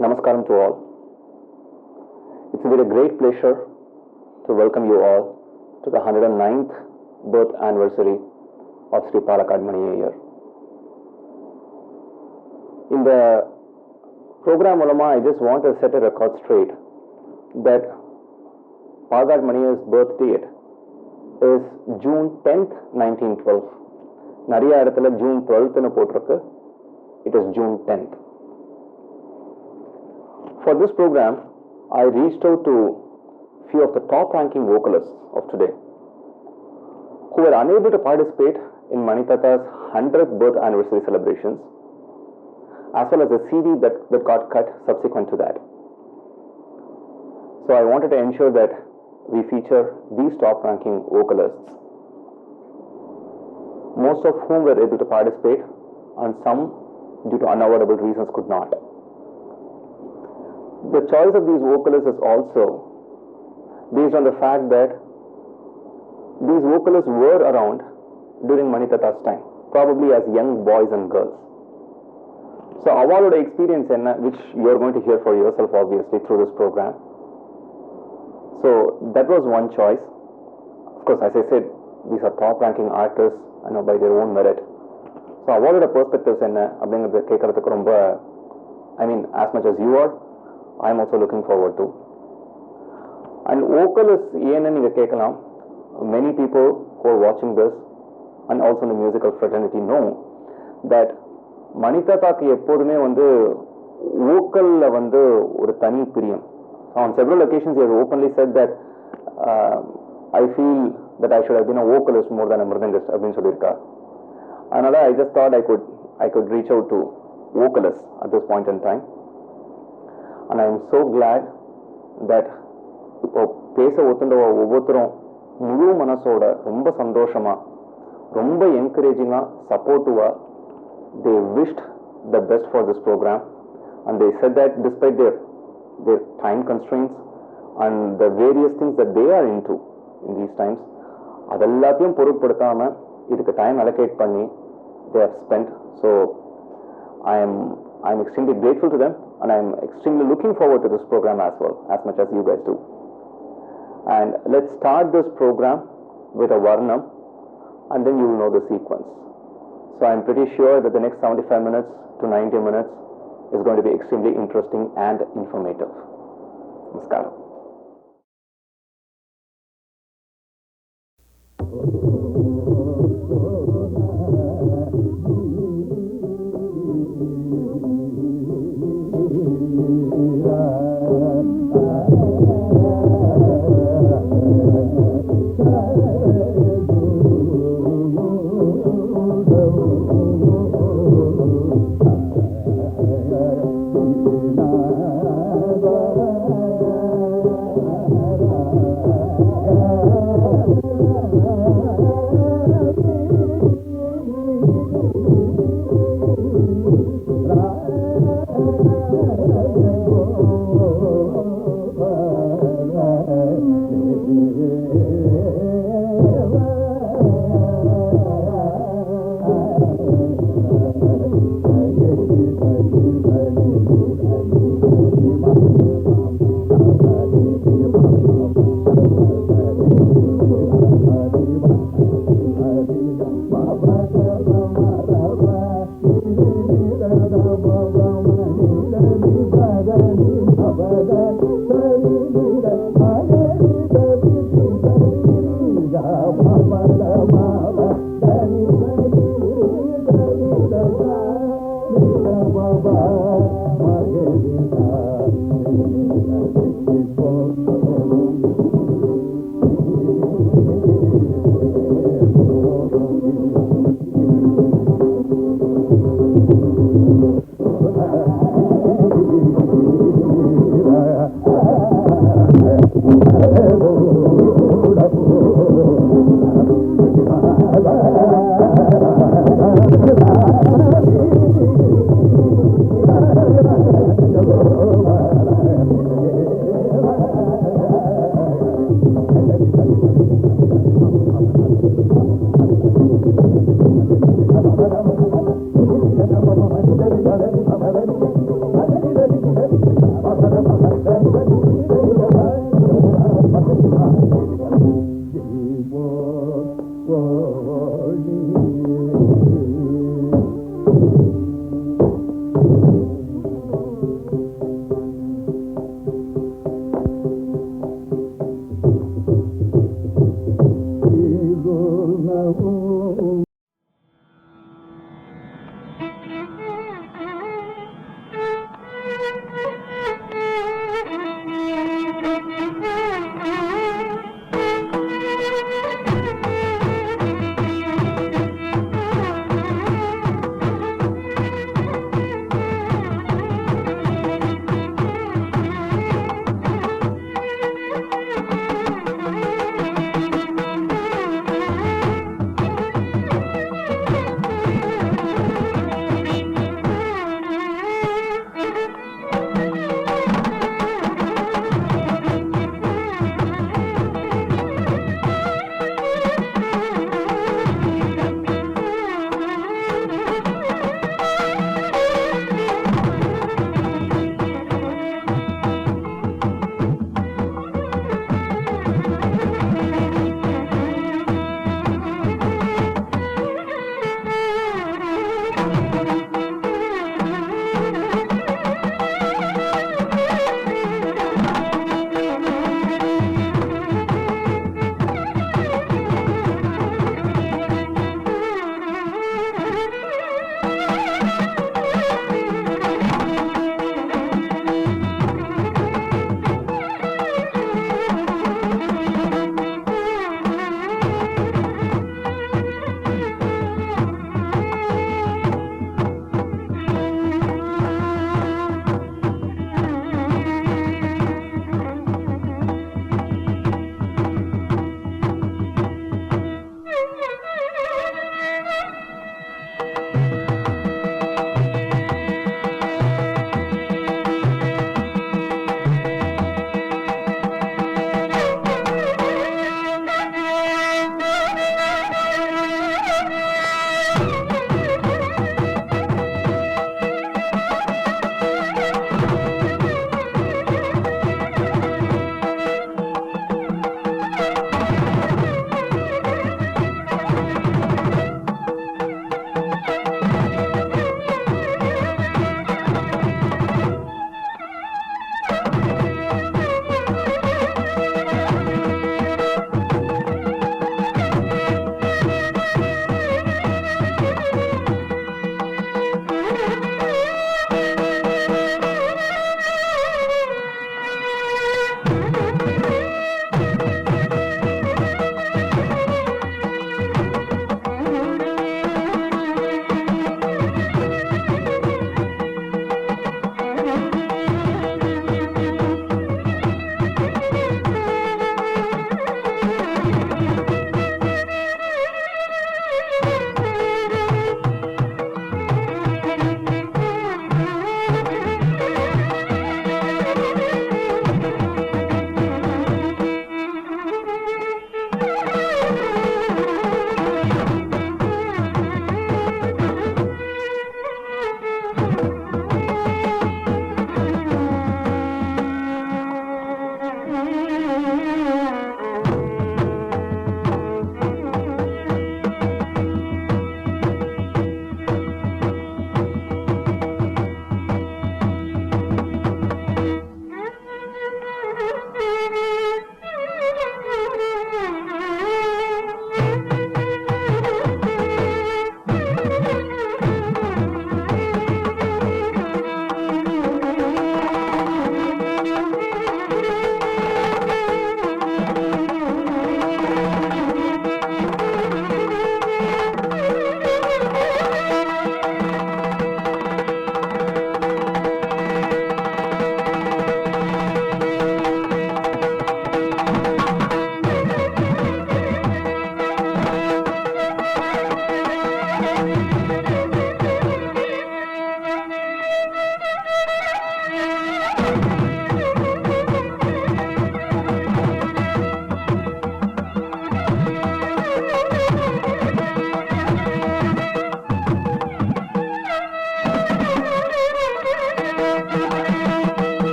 Namaskaram to all. It's been a great pleasure to welcome you all to the 109th birth anniversary of Sri Palakkad Mani Iyer. In the program Ulama, I just want to set a record straight that Palakkad Mani Iyer's birth date is June 10th, 1912. நிறைய இடத்துல June 12th போட்டிருக்கு. It is June 10th. For this program, I reached out to few of the top-ranking vocalists of today who were unable to participate in Manitata's 100th birth anniversary celebrations, as well as the CD that got cut subsequent to that. So I wanted to ensure that we feature these top-ranking vocalists, most of whom were able to participate and some, due to unavoidable reasons, could not. The choice of these vocalists is also based on the fact that these vocalists were around during Manitata's time, probably as young boys and girls. So our experience, which you are going to hear for yourself obviously through this program. So that was one choice. Of course, as I said, these are top-ranking artists, by their own merit. So our perspectives as much as you are, I am also looking forward to. And vocalists, many people who are watching this and also in the musical fraternity know that Manitataku எப்போதுமே vocalல ஒரு தனி பிரியம். On several occasions he has openly said that I feel that I should have been a vocalist more than a mridangist அப்படின்னு சொல்லியிருக்கார். அதனால I just thought I could reach out to vocalists at this point in time. And I am so glad that இப்போ பேச ஒத்துண்ட ஒவ்வொருத்தரும் முழு மனசோட ரொம்ப சந்தோஷமா ரொம்ப என்கரேஜிங்கா சப்போர்ட்டிவா they wished the best for this program, and they said that despite their time constraints and the various things that they are into in these times, அதெல்லாத்தையும் பொருட்படுத்தாம இதுக்கு டைம் allocate பண்ணி they have spent. So I am extremely grateful to them, and I am extremely looking forward to this program as well, as much as you guys do. And let's start this program with a Varnam, and then you will know the sequence. So I am pretty sure that the next 75 minutes to 90 minutes is going to be extremely interesting and informative. Namaskaram.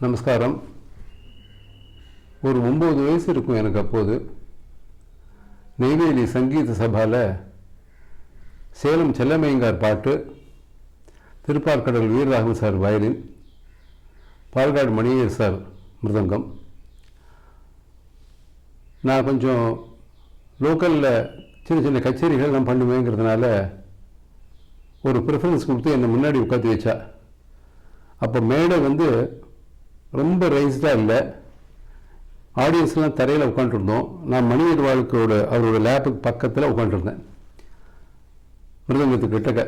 நமஸ்காரம். ஒரு 9 வயசு இருக்கும் எனக்கு. அப்போது நெய்வேலி சங்கீத சபாவில் சேலம் செல்லமையங்கார் பாட்டு, Thiruparkadal Veeraraghavan sir violin, Palghat Mani Iyer sir mridangam. நான் கொஞ்சம் லோக்கலில் சின்ன சின்ன கச்சேரிகள்லாம் பண்ணுவேங்கிறதுனால ஒரு ப்ரிஃபரன்ஸ் கொடுத்து என்னை முன்னாடி உட்காந்து வச்சா. அப்போ மேடை ரொம்ப ரைஸ்டாக இல்லை, ஆடியன்ஸ்லாம் தரையில் உட்காந்துருந்தோம். நான் மணியர் வாழ்க்கையோட அவரோட லேப்புக்கு பக்கத்தில் உட்காந்துருந்தேன், மிருதங்கத்துக்கு கிட்டக்க.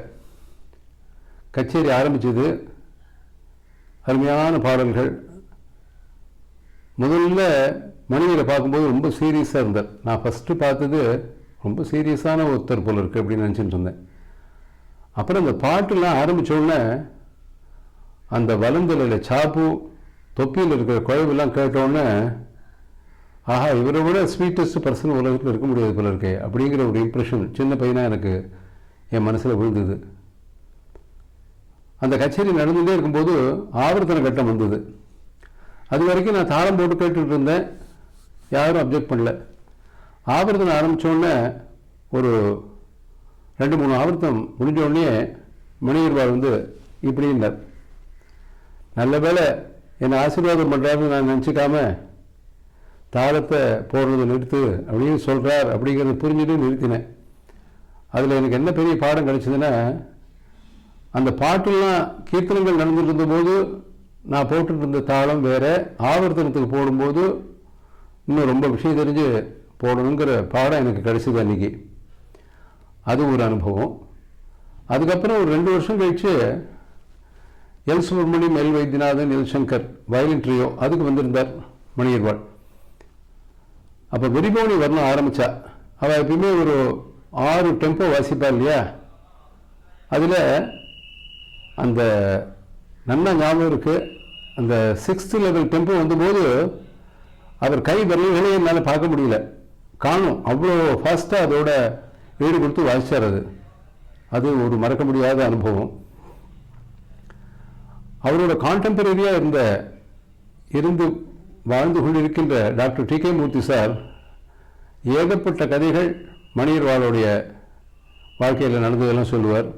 கச்சேரி ஆரம்பித்தது. அருமையான பாடல்கள். முதல்ல மணியரை பார்க்கும்போது ரொம்ப சீரியஸாக இருந்தார். நான் ஃபஸ்ட்டு பார்த்தது ரொம்ப சீரியஸான ஒருத்தர் போல இருக்குது அப்படின்னு நினச்சிட்டு இருந்தேன். அப்புறம் அந்த பாட்டுலாம் ஆரம்பித்தோடனே அந்த வலந்தலையில் சாப்பு, தொப்பியில் இருக்கிற குழம்பெல்லாம் கேட்டோடனே, ஆஹா, இவரை விட ஸ்வீட்டஸ்ட் பர்சன் உலகத்தில் இருக்க முடியாது போல இருக்கே அப்படிங்கிற ஒரு இம்ப்ரெஷன் சின்ன பையனாக எனக்கு என் மனசில் விழுந்தது. அந்த கச்சேரி நடந்துகிட்டே இருக்கும்போது ஆவர்த்தன கட்டம் வந்தது. அது வரைக்கும் நான் தாளம் போட்டு கேட்டுட்டு இருந்தேன், யாரும் அப்ஜெக்ட் பண்ணல. ஆவர்த்தனம் ஆரம்பித்தோடனே ஒரு 2-3 ஆவர்த்தம் முடிஞ்சோடனே மணியர்வாள் இப்படின்னார். நல்ல வேளை என்னை ஆசீர்வாதம் பண்ணுறாருன்னு நான் நினச்சிக்காம தாளத்தை போடுறதை நிறுத்து அப்படின்னு சொல்கிறார் அப்படிங்கிறத புரிஞ்சுட்டு நிறுத்தினேன். அதில் எனக்கு என்ன பெரிய பாடம் கிடைச்சதுன்னா, அந்த பாட்டுலாம் கீர்த்தனங்கள் நடந்துட்டு இருந்தபோது நான் போட்டுட்டு இருந்த தாளம் வேறு, ஆவர்த்தனத்துக்கு போடும்போது இன்னும் ரொம்ப விஷயம் தெரிஞ்சு போடணுங்கிற பாடம் எனக்கு கிடைச்சது அன்றைக்கி. அது ஒரு அனுபவம். அதுக்கப்புறம் ஒரு 2 வருஷம் கழித்து L Subramaniam, L Vaidyanathan, L Shankar violin trio அதுக்கு வந்திருந்தார் மணியர்வாள். அப்போ வெறிபோனி வரணும் ஆரம்பித்தா. அவள் எப்பயுமே ஒரு 6 டெம்போ வாசிப்பா இல்லையா. அதில் அந்த நல்லா ஞாபகம் இருக்குது, அந்த 6th லெவல் டெம்போ வந்தபோது அவர் கை விரல்களே என்னால் பார்க்க முடியல, காணும். அவ்வளோ ஃபாஸ்ட்டாக அதோட ஈடு கொடுத்து வாசித்தார். அது ஒரு மறக்க முடியாத அனுபவம். அவரோட கான்டெம்பரரியாக இருந்து வாழ்ந்து கொண்டிருக்கின்ற டாக்டர் டி.கே. மூர்த்தி சார் ஏகப்பட்ட கதைகள் மணியர்வாளுடைய வாழ்க்கையில் நடந்ததெல்லாம் சொல்லுவார்.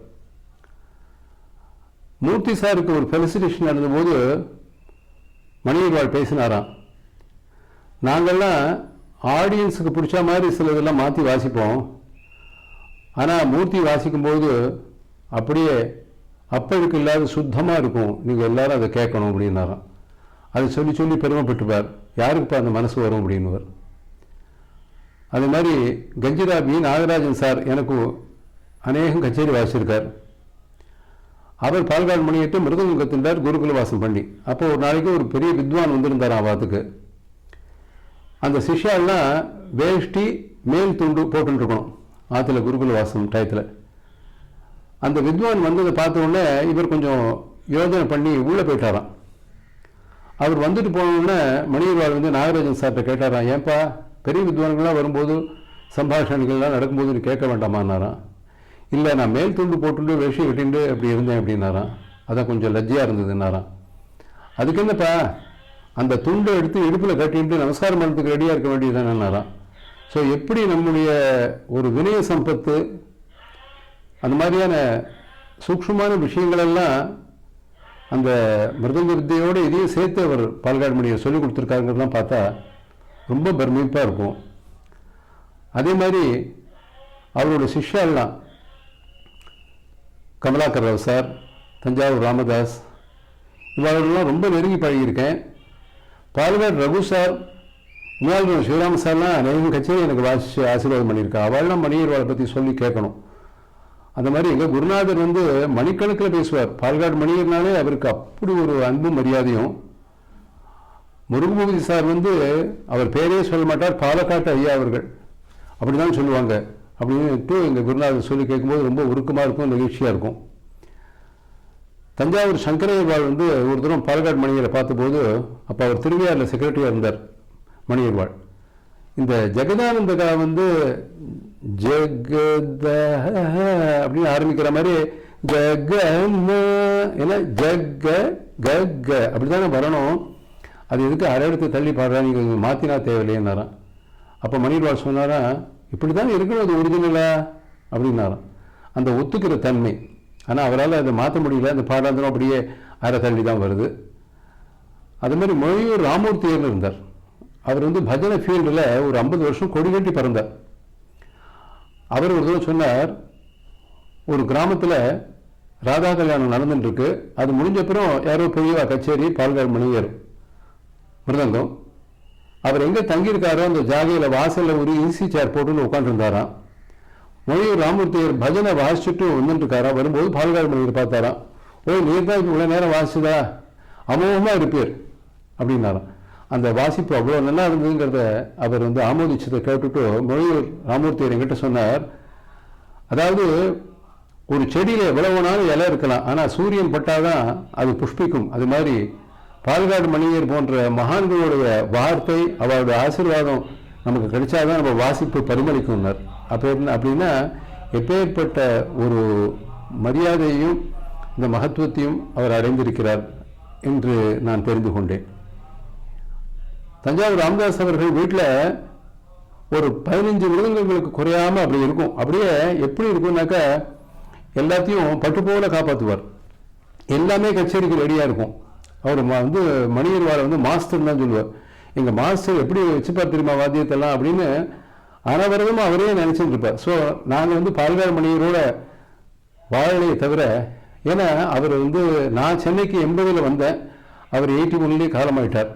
மூர்த்தி சாருக்கு ஒரு ஃபெலிசிட்டேஷன் நடந்தபோது மணியர்வாள் பேசினாராம், நாங்கள்லாம் ஆடியன்ஸுக்கு பிடிச்ச மாதிரி சில இதெல்லாம் மாற்றி வாசிப்போம், ஆனால் மூர்த்தி வாசிக்கும்போது அப்படியே அப்பழுக்கு இல்லாத சுத்தமாக இருக்கும், நீங்கள் எல்லாரும் அதை கேட்கணும் அப்படின்னாராம். அதை சொல்லி சொல்லி பெருமைப்பட்டுப்பார். யாருக்குப்பா அந்த மனசு வரும் அப்படின்னுவார். அதே மாதிரி கஞ்சிரா பி. நாகராஜன் சார் எனக்கு அநேகம் கச்சேரி வாசிச்சிருக்கார். அவர் பால்காடு மணியிட்டு மிருதங்கம் கத்துட்டார் குருகுல வாசம் பண்ணி. அப்போ ஒரு நாளைக்கு ஒரு பெரிய வித்வான் வந்திருந்தார் ஆவாத்துக்கு. அந்த சிஷ்யாலாம் வேஷ்டி மேல் துண்டு போட்டுருக்கணும் ஆற்றுல குருகுல வாசம் டயத்தில். அந்த வித்வான் வந்ததை பார்த்த உடனே இவர் கொஞ்சம் யோஜனை பண்ணி உள்ளே போயிட்டாராம். அவர் வந்துட்டு போனோடனே மணியர்வாள் நாகராஜன் சார்கிட்ட கேட்டாராம், ஏன்பா பெரிய வித்வான்கள்லாம் வரும்போது சம்பாஷணைகள்லாம் நடக்கும்போது நீ கேட்க வேண்டாமான்னாராம். இல்லை, நான் மேல் துண்டு போட்டுட்டு வேஷம் கட்டிட்டு அப்படி இருந்தேன் அப்படின்னாராம். அதான் கொஞ்சம் லஜ்ஜியாக இருந்ததுன்னாராம். அதுக்கு என்னப்பா, அந்த துண்டை எடுத்து இடுப்பில் கட்டிட்டு நமஸ்காரம் பண்ணுறதுக்கு ரெடியாக இருக்க வேண்டியதுதானாராம். ஸோ எப்படி நம்முடைய ஒரு வினய சம்பத்து, அந்த மாதிரியான சூக்ஷ்மமான விஷயங்களெல்லாம் அந்த மிருதங்க வித்தையோடு இதையும் சேர்த்து அவர் பால்காடு மணியை சொல்லிக் கொடுத்துருக்காருங்கிறதெல்லாம் பார்த்தா ரொம்ப பெருமைப்பாக இருக்கும். அதே மாதிரி அவரோட சிஷ்யாலாம் கமலாக்கர் ராவ் சார், தஞ்சாவூர் ராமதாஸ், இவர்களெல்லாம் ரொம்ப நெருங்கி பழகியிருக்கேன். பால்காடு ரகு சார், முன்னாள் ஸ்ரீராம சார்லாம் அநேகம் கச்சேரி எனக்கு வாசித்து ஆசீர்வாதம் பண்ணியிருக்கா. அவள்லாம் மணியர்வாளை பற்றி சொல்லி கேட்கணும். அந்த மாதிரி எங்கள் குருநாதர் மணிக்கணக்கில் பேசுவார். பால்காடு மணியர்னாலே அவருக்கு அப்படி ஒரு அன்பும் மரியாதையும். முருகபூபதி சார் அவர் பேரே சொல்ல மாட்டார், பாலக்காட்டு ஐயா அவர்கள் அப்படி தான் சொல்லுவாங்க அப்படின்ட்டு எங்கள் குருநாதர் சொல்லி கேட்கும்போது ரொம்ப உருக்கமாக இருக்கும், நிகழ்ச்சியாக இருக்கும். தஞ்சாவூர் சங்கரையர்வாள் ஒரு தூரம் பாலக்காடு மணியரை பார்த்தபோது, அப்போ அவர் திருவையாறில் செக்ரட்டரியாக இருந்தார் மணியர்வாள். இந்த ஜெகதானந்தகா ஜெகத அப்படின்னு ஆரம்பிக்கிற மாதிரி ஜெக ஏன்னா ஜெக கக அப்படித்தானே வரணும். அது எதுக்கு அரை எடுத்து தள்ளி பாடுறா, நீங்கள் மாற்றினா தேவையில்லையேன்னாரான். அப்போ மணிர்வாள் சொன்னாரா, இப்படி தான் இருக்கணும், அது ஒரிஜினலா அப்படின்னாராம். அந்த ஒத்துக்கிற தன்மை. ஆனால் அவரால் அதை மாற்ற முடியல, அந்த பாடாந்தரம் அப்படியே அரை தள்ளி தான் வருது. அது மாதிரி மொழியூர் ராமூர்த்தியர்னு இருந்தார். அவர் பஜனை ஃபீல்டில் ஒரு 50 வருஷம் கொடி கட்டி பறந்தார். அவர் ஒரு தடவை சொன்னார், ஒரு கிராமத்தில் ராதா கல்யாணம் நடந்துட்டுருக்கு, அது முடிஞ்சப்புறம் யாரோ பெரியவா கச்சேரி, பால்கார் மணியர் மிருதங்கம். அவர் எங்கே தங்கியிருக்காரோ அந்த ஜாகையில் வாசலில் ஒரு ஈசி சேர் போட்டுன்னு உட்காந்துருந்தாராம். மொழியூர் ராமூர்த்தியர் பஜனை வாசிச்சுட்டு வந்துட்டுருக்காராம். வரும்போது பால்கார் மணியர் பார்த்தாராம். ஓ, நீர் தான் இவ்வளோ நேரம் வாசிச்சதா, அமோகமாக இருப்பீர் அப்படின்னாராம். அந்த வாசிப்பு அவ்வளோ நல்லா இருந்ததுங்கிறத அவர் ஆமோதிச்சதை கேட்டுட்டு மொழியூர் ராமூர்த்தியர் என்கிட்ட சொன்னார், அதாவது ஒரு செடியில் எவ்வளவுனாலும் இலை இருக்கலாம், ஆனால் சூரியன் பட்டாதான் அது புஷ்பிக்கும். அது மாதிரி பால்காடு மணியர் போன்ற மகான்களுடைய வார்த்தை, அவருடைய ஆசீர்வாதம் நமக்கு கிடைச்சாதான் நம்ம வாசிப்பு பரிமளிக்கும்னார். அப்படின்னா எப்பேற்பட்ட ஒரு மரியாதையும் இந்த மகத்துவத்தையும் அவர் அடைந்திருக்கிறார் என்று நான் தெரிந்து கொண்டேன். தஞ்சாவூர் ராமதாஸ் அவர்கள் வீட்டில் ஒரு 15 மிருதங்களுக்கு குறையாமல் அப்படி இருக்கும். அப்படியே எப்படி இருக்கும்னாக்கா எல்லாத்தையும் பட்டு போல காப்பாற்றுவார். எல்லாமே கச்சேரிக்கு ரெடியாக இருக்கும். அவர் மணியர்வாளை மாஸ்டர் தான் சொல்லுவார். எங்கள் மாஸ்டர் எப்படி வச்சுப்பார் தெரியுமா வாத்தியத்தெல்லாம் அப்படின்னு அனவரதமாக அவரே நினச்சிட்டு இருப்பார். ஸோ நாங்கள் பால்கார் மணியரோட வாழலையே தவிர, ஏன்னா அவர் நான் சென்னைக்கு 80ல் வந்தேன், அவர் 81லேயே காலமாயிட்டார்.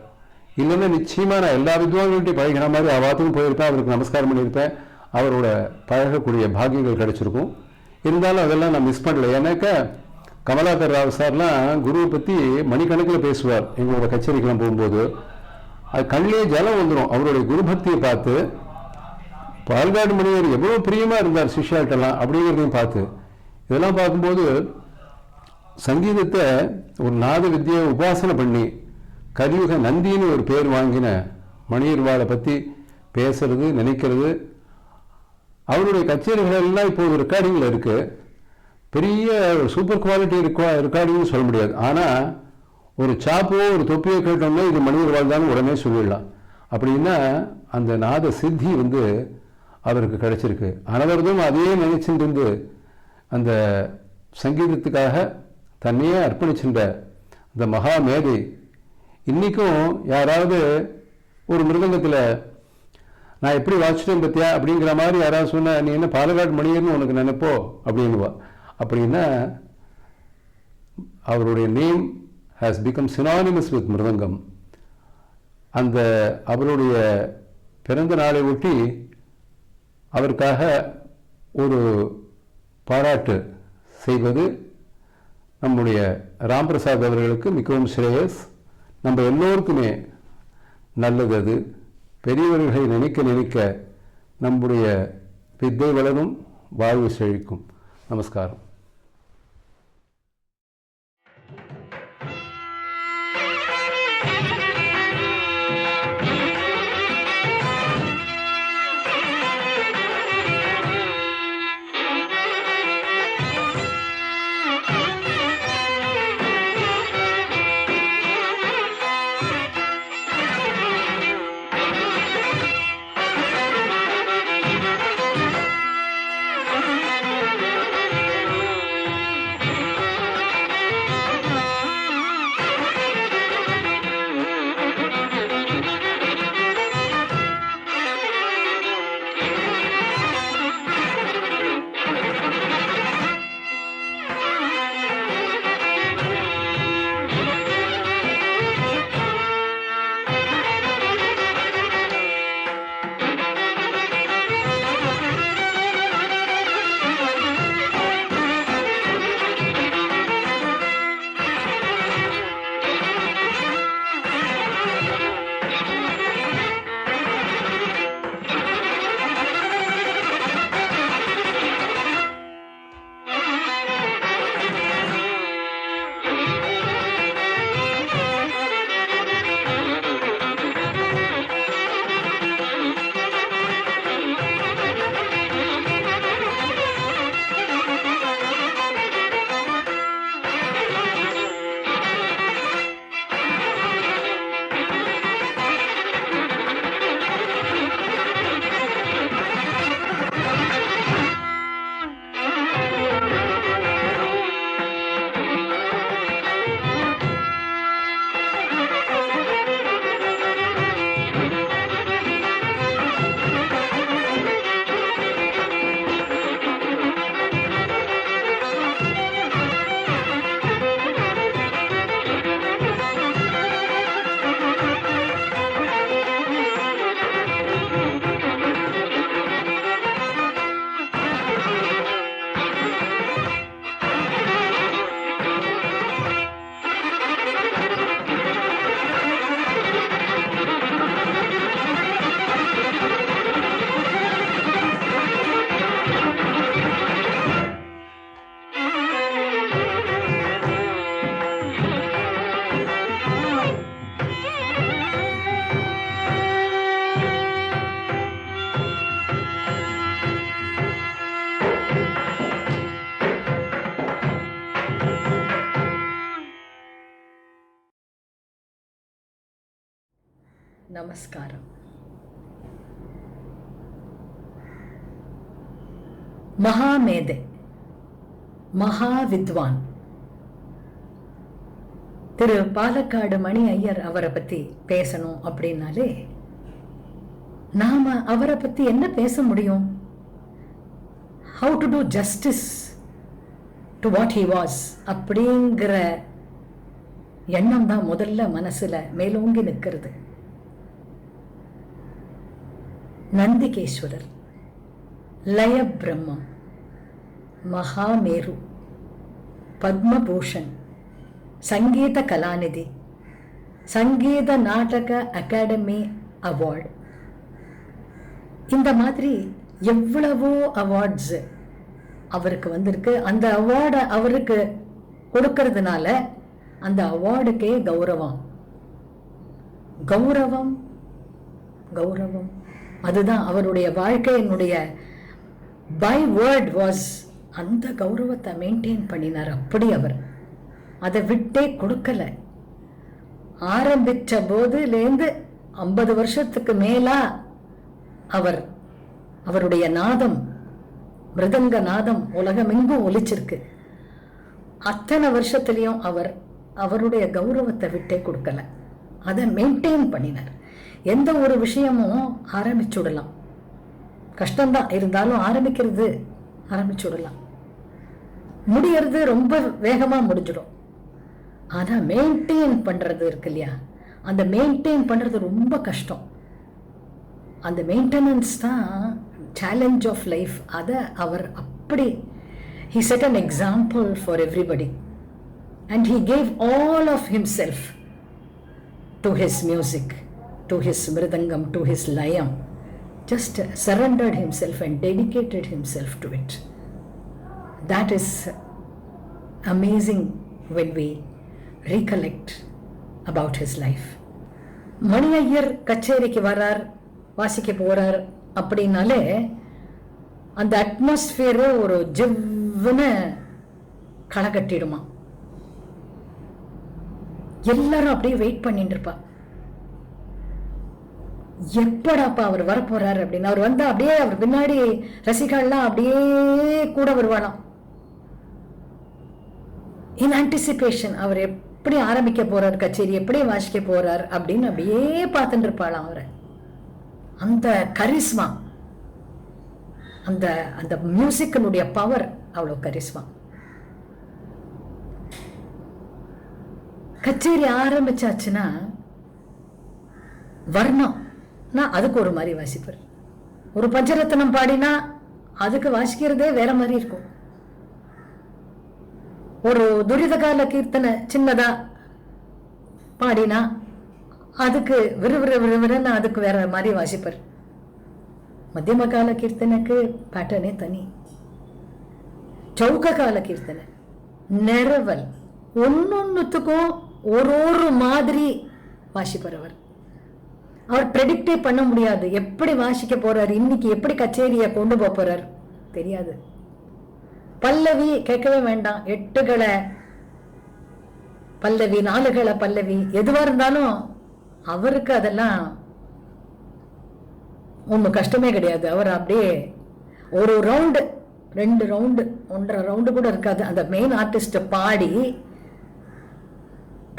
இல்லைன்னா நிச்சயமாக நான் எல்லா வித்வான்கள்ட்டையும் பழகிற மாதிரி அவாத்துக்கும் போயிருப்பேன், அவருக்கு நமஸ்காரம் பண்ணியிருப்பேன், அவரோட பழகக்கூடிய பாக்கியங்கள் கிடைச்சிருக்கும். இருந்தாலும் அதெல்லாம் நான் மிஸ் பண்ணல. ஏன்னாக்கா கமலாகர் ராவ் சார்லாம் குருவை பற்றி மணிக்கணக்கில் பேசுவார். எங்களோட கச்சேரிக்கெல்லாம் போகும்போது அது கண்ணிலே ஜலம் வந்துடும். அவருடைய குரு பக்தியை பார்த்து பால்காடு மணியர் எவ்வளோ பிரியமாக இருந்தார் சிஷ்யாட்டெல்லாம் அப்படிங்கிறதையும் பார்த்து, இதெல்லாம் பார்க்கும்போது சங்கீதத்தை ஒரு நாத வித்தியை உபாசனை பண்ணி கலியுக நந்தின்னு ஒரு பேர் வாங்கின மணியர்வாளை பற்றி பேசுறது, நினைக்கிறது. அவருடைய கச்சேரிகள் எல்லாம் இப்போ ஒரு ரெக்கார்டிங்கில் இருக்குது. பெரிய சூப்பர் குவாலிட்டி ரெக்கார்டிங்னு சொல்ல முடியாது. ஆனால் ஒரு சாப்போ ஒரு தொப்பியோ கேட்டோம்னா இது மணியர்வாள் தான் உடனே சொல்லிடலாம். அப்படின்னா அந்த நாத சித்தி அவருக்கு கிடைச்சிருக்கு. அனவரதும் அதையே நினைச்சுட்டு இருந்து அந்த சங்கீதத்துக்காக தன்னையே அர்ப்பணிச்சுட்ட அந்த மகா மேதை இன்றைக்கும் யாராவது ஒரு மிருதங்கத்தில் நான் எப்படி வாசிச்சிட்டேன் பத்தியா அப்படிங்கிற மாதிரி யாராவது சொன்னால் நீ என்ன பாலக்காடு மணியர்னு உனக்கு நினைப்போ அப்படின்னுவா. அப்படின்னா அவருடைய name has become synonymous with mridangam. அந்த அவருடைய பிறந்த நாளை ஒட்டி அவருக்காக ஒரு பாராட்டு செய்வது நம்முடைய ராம்பிரசாத் அவர்களுக்கு மிகவும் ஸ்ரேயஸ். நம்ம எல்லோருக்குமே நல்லது. அது பெரியவர்களை நினைக்க நினைக்க நம்முடைய வித்தை வளரும், வாழ்வு செழிக்கும். நமஸ்காரம். நமஸ்காரம். மகாமேதை, மகா வித்வான் திரு பாலக்காடு மணி ஐயர் அவரை பத்தி பேசணும் அப்படின்னாலே நாம அவரை பத்தி என்ன பேச முடியும்? How to do justice to what he was அப்படிங்கிற எண்ணம் தான் முதல்ல மனசுல மேலோங்கி நிற்கிறது. நந்திகேஸ்வரர், லய பிரம்மம், மகாமேரு, பத்மபூஷன், சங்கீத கலாநிதி, சங்கீத நாடக அகாடமி அவார்டு, இந்த மாதிரி எவ்வளவோ அவார்ட்ஸ் அவருக்கு வந்திருக்கு. அந்த அவார்டை அவருக்கு கொடுக்கறதுனால அந்த அவார்டுக்கே கௌரவம் கௌரவம் கௌரவம். அதுதான் அவருடைய வாழ்க்கையினுடைய பை வேர்ட் வாஸ். அந்த கௌரவத்தை மெயின்டைன் பண்ணினார். அப்படி அவர் அதை விட்டே கொடுக்கல. ஆரம்பிச்ச போதுலேருந்து 50 வருஷத்துக்கு மேலா அவருடைய நாதம், மிருதங்க நாதம் உலகமெங்கும் ஒலிச்சிருக்கு. அத்தனை வருஷத்துலயும் அவருடைய கௌரவத்தை விட்டே கொடுக்கல. அதை மெயின்டைன் பண்ணினார். எந்த ஒரு விஷயமும் ஆரம்பிச்சுடலாம், கஷ்டம்தான் இருந்தாலும் ஆரம்பிச்சுடலாம். முடியறது ரொம்ப வேகமா முடிஞ்சிடும். ஆனா மெயின்டைன் பண்றது இருக்கு இல்லையா, அந்த மெயின்டைன் பண்றது ரொம்ப கஷ்டம். அந்த மெயின்டெனன்ஸ் தான் சேலஞ்ச் ஆஃப் லைஃப். அதை அவர் அப்படி he set an example for everybody and he gave all of himself to his music, to his mridangam, to his layam. Just surrendered himself and dedicated himself to it. That is amazing when we recollect about his life. மணி ஐயர் கச்சேரிக்கு வரார், வாசிக்க போறார் அப்படின்னாலே அந்த atmosphere ஒரு ஜிவ்வுன்னு களை கட்டிடுமா. எல்லாரும் அப்படியே வெயிட் பண்ணிட்டு இருப்பா, எப்படாப்பா அவர் வரப்போறாரு அப்படின்னு. அவர் வந்தா அப்படியே அவர் பின்னாடி ரசிகள்லாம் அப்படியே கூட வருவாளாம். இன் ஆன்டிசிபேஷன் அவர் எப்படி ஆரம்பிக்க போறார், கச்சேரி எப்படி வாசிக்க போறார் அப்படின்னு அப்படியே பார்த்துட்டு இருப்பாளாம் அவரை. அந்த கரிஸ்மா, அந்த அந்த மியூசிக்கினுடைய பவர் அவ்வளோ கரிஸ்மா. கச்சேரி ஆரம்பிச்சாச்சுன்னா வர்ணம்னா அதுக்கு ஒரு மாதிரி வாசிப்பார். ஒரு பஞ்சரத்னம் பாடினா அதுக்கு வாசிக்கிறதே வேற மாதிரி இருக்கும். ஒரு துரிதகால கீர்த்தனை சின்னதா பாடினா அதுக்கு விறுவிறுன்னு அதுக்கு வேற மாதிரி வாசிப்பார். மத்தியம கால கீர்த்தனைக்கு பேட்டர்னே தனி. சௌக்க கால கீர்த்தனை, நிரவல், ஒன்னொன்னுத்துக்கும் ஒரு மாதிரி வாசிப்பார். அவர் ப்ரெடிக்டே பண்ண முடியாது எப்படி வாசிக்க போறாரு, இன்னைக்கு எப்படி கச்சேரியை கொண்டு போறார் தெரியாது. பல்லவி கேட்கவே வேண்டாம், 8 பல்லவி 4 பல்லவி எதுவா இருந்தாலும் அவருக்கு அதெல்லாம் ஒன்றும் கஷ்டமே கிடையாது. அவர் அப்படியே ஒரு ரவுண்டு 2 ரவுண்டு 1.5 ரவுண்டு கூட இருக்காது. அந்த மெயின் ஆர்டிஸ்ட்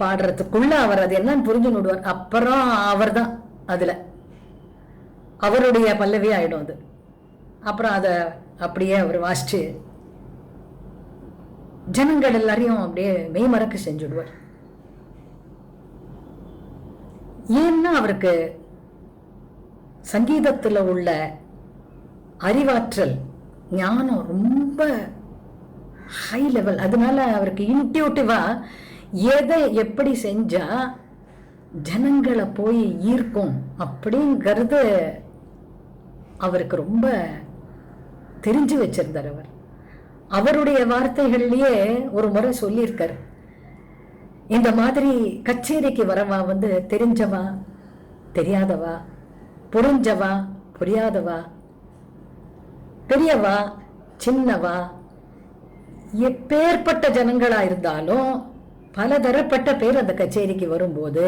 பாடுறதுக்குள்ள அவர் அது என்னன்னு புரிஞ்சு விடுவார். அப்புறம் அவர் தான் அதுல அவருடைய பல்லவி ஆயிடும் அது. அப்புறம் அதை அப்படியே அவர் வாசிச்சு ஜனங்கள் எல்லாரையும் அப்படியே மெய்மறக்க செஞ்சுடுவார். ஏன்னா அவருக்கு சங்கீதத்துல உள்ள அறிவாற்றல், ஞானம் ரொம்ப ஹை லெவல். அதனால அவருக்கு இன்ட்யூட்டிவா எதை எப்படி செஞ்சா ஜனங்களை போய் ஈர்க்கும் அப்படிங்கிறது அவருக்கு ரொம்ப தெரிஞ்சு வச்சிருந்தார். அவருடைய வார்த்தைகள்லயே ஒரு முறை சொல்லியிருக்காரு, இந்த மாதிரி கச்சேரிக்கு வரவா தெரிஞ்சவா தெரியாதவா, புரிஞ்சவா புரியாதவா, பெரியவா சின்னவா, எப்பேற்பட்ட ஜனங்களா இருந்தாலும் பலதரப்பட்ட பேர் அந்த கச்சேரிக்கு வரும்போது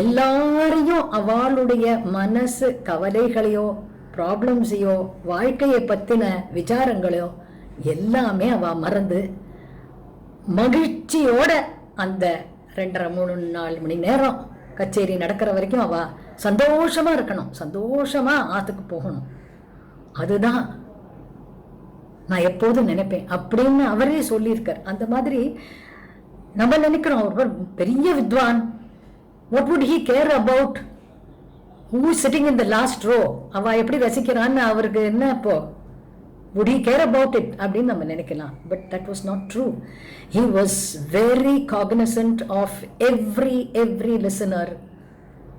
எல்லாரையும் அவளுடைய மனசு கவலைகளையோ ப்ராப்ளம்ஸையோ வாழ்க்கையை பற்றின விசாரங்களையோ எல்லாமே அவள் மறந்து மகிழ்ச்சியோட அந்த 2.5-3-4 மணி நேரம் கச்சேரி நடக்கிற வரைக்கும் அவள் சந்தோஷமாக இருக்கணும், சந்தோஷமாக ஆற்றுக்கு போகணும். அதுதான் நான் எப்போதும் நினைப்பேன் அப்படின்னு அவரே சொல்லியிருக்கார். அந்த மாதிரி நம்ம நினைக்கிறோம் ஒருவர் பெரிய வித்வான், what would he care about who is sitting in the last row, அவ எப்படி ரசிக்கிறான்னு அவருக்கு என்ன, இப்போ would he care about it அப்படின்னு நம்ம நினைக்கலாம். But that was not true. He was very cognizant of every listener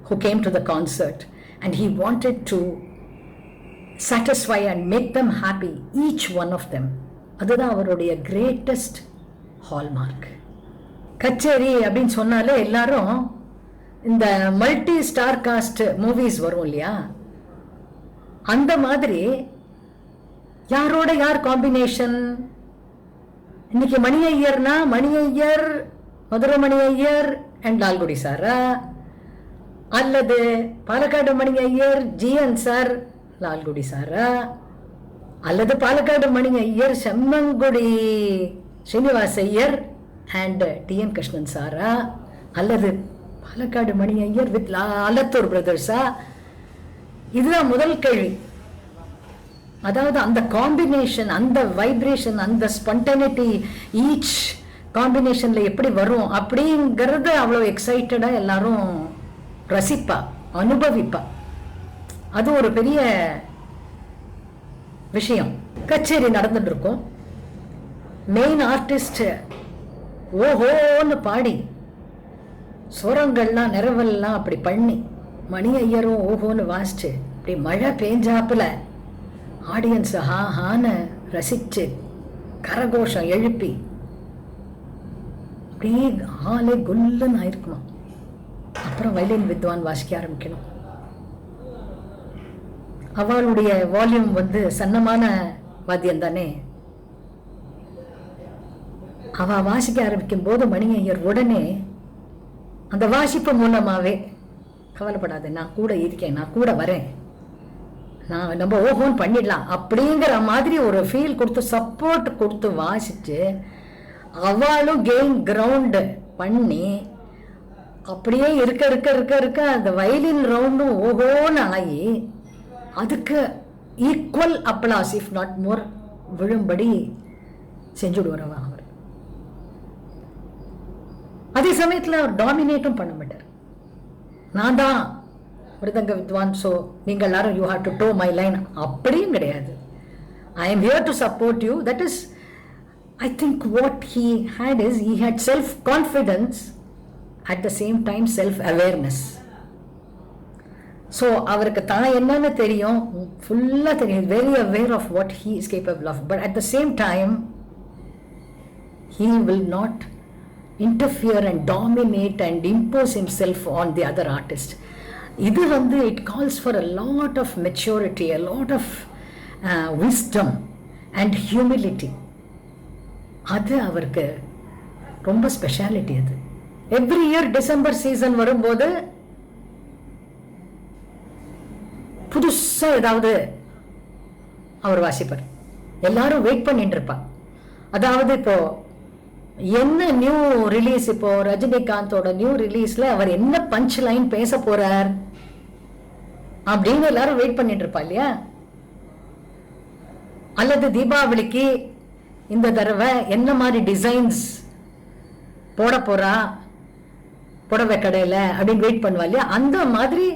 who came to the concert, and he wanted to satisfy and make them happy, each one of them. அதுதான் அவருடைய greatest hallmark. கச்சேரி அப்படின்னு சொன்னாலே எல்லாரும் இந்த multi star cast movies வரும் இல்லையா, அந்த மாதிரி யாரோட யார் காம்பினேஷன். இன்னைக்கு மணி ஐயர்னா மணி ஐயர், மதுரை மணி ஐயர் அண்ட் லால்குடி சாரா, அல்லது பாலக்காடு மணி ஐயர் ஜிஎன் சார் லால்குடி சாரா, அல்லது பாலக்காடு மணி ஐயர் செம்மங்குடி ஸ்ரீனிவாஸ் ஐயர் அண்ட் டிஎன் கிருஷ்ணன் சாரா, அல்லது பாலக்காடு மணி ஐயர் வித் ஆலத்தூர் பிரதர்ஸா. இதுதான் முதல் கேள்வி. அதாவது அந்த காம்பினேஷன், அந்த வைப்ரேஷன், அந்த ஸ்பான்டேனிட்டி ஈச் காம்பினேஷன்ல எப்படி வரும் அப்படிங்கிறத அவ்வளோ எக்ஸைட்டடா எல்லாரும் ரசிப்பா, அனுபவிப்பா. அது ஒரு பெரிய விஷயம். கச்சேரி நடந்துட்டு இருக்கும், மெயின் ஆர்டிஸ்ட் ஓஹோன்னு பாடி சுரங்கள்லாம் நிறவெல்லாம் அப்படி பண்ணி மணி ஐயரும் ஓஹோன்னு வாசிச்சு அப்படி மழை பெஞ்சாப்புல ஆடியன்ஸ் ஹான்னு ரசிச்சு கரகோஷம் எழுப்பி அப்படியே ஹாலே குல்லுன்னு ஆயிருக்குமா. அப்புறம் வயலின் வித்வான் வாசிக்க ஆரம்பிக்கணும். அவளுடைய வால்யூம் சன்னமான வாத்தியம் தானே. அவ வாசிக்க ஆரம்பிக்கும் போது மணி ஐயர் உடனே அந்த வாசிப்பு மூலமாவே கவலைப்படாது, நான் கூட இருக்கேன், நான் கூட வரேன், நம்ம ஓஹோன் பண்ணிடலாம் அப்படிங்கிற மாதிரி ஒரு ஃபீல் கொடுத்து சப்போர்ட் கொடுத்து வாசிச்சு அவளும் கெயின் கிரவுண்டு பண்ணி அப்படியே இருக்க இருக்க இருக்க இருக்க அந்த வயலின் ரவுண்டும் ஓஹோன்னு ஆகி அதுக்கு equal applause if not more விழும்படி செஞ்சுடுவார் அவர். அதே சமயத்தில் அவர் டாமினேட்டும் பண்ண மாட்டார். நான் தான் மிருதங்க வித்வான், ஸோ நீங்கள் எல்லாரும் you have to toe my line அப்படியும் கிடையாது. I am here to support you. That is I think what he had is he had self confidence at the same time self awareness. So அவருக்கு தான் என்னன்னு தெரியும், ஃபுல்லாக தெரியும், very aware of what he is capable of. But at the same time he will not interfere and dominate and impose himself on the other artist. இது it calls for a lot of maturity, a lot of wisdom and humility. அது அவருக்கு ரொம்ப speciality. அது every year December season வரும்போது புதுசா ஏதாவது அவர் வாசிப்பார். எல்லாரும் wait பண்ணிட்டு இருப்பா. அதாவது இப்போ என்ன நியூ ரிலீஸ், இப்போ ரஜினிகாந்தோட நியூ ரிலீஸ்ல அவர் என்ன பஞ்ச் லைன் பேச போறார் அப்படின்னு எல்லாரும் வெயிட் பண்ணிட்டு இருப்பா இல்லையா. அல்லது தீபாவளிக்கு இந்த தடவை என்ன மாதிரி டிசைன்ஸ் போட போறா புடவை கடையில அப்படின்னு வெயிட் பண்ணுவா இல்லையா. அந்த மாதிரி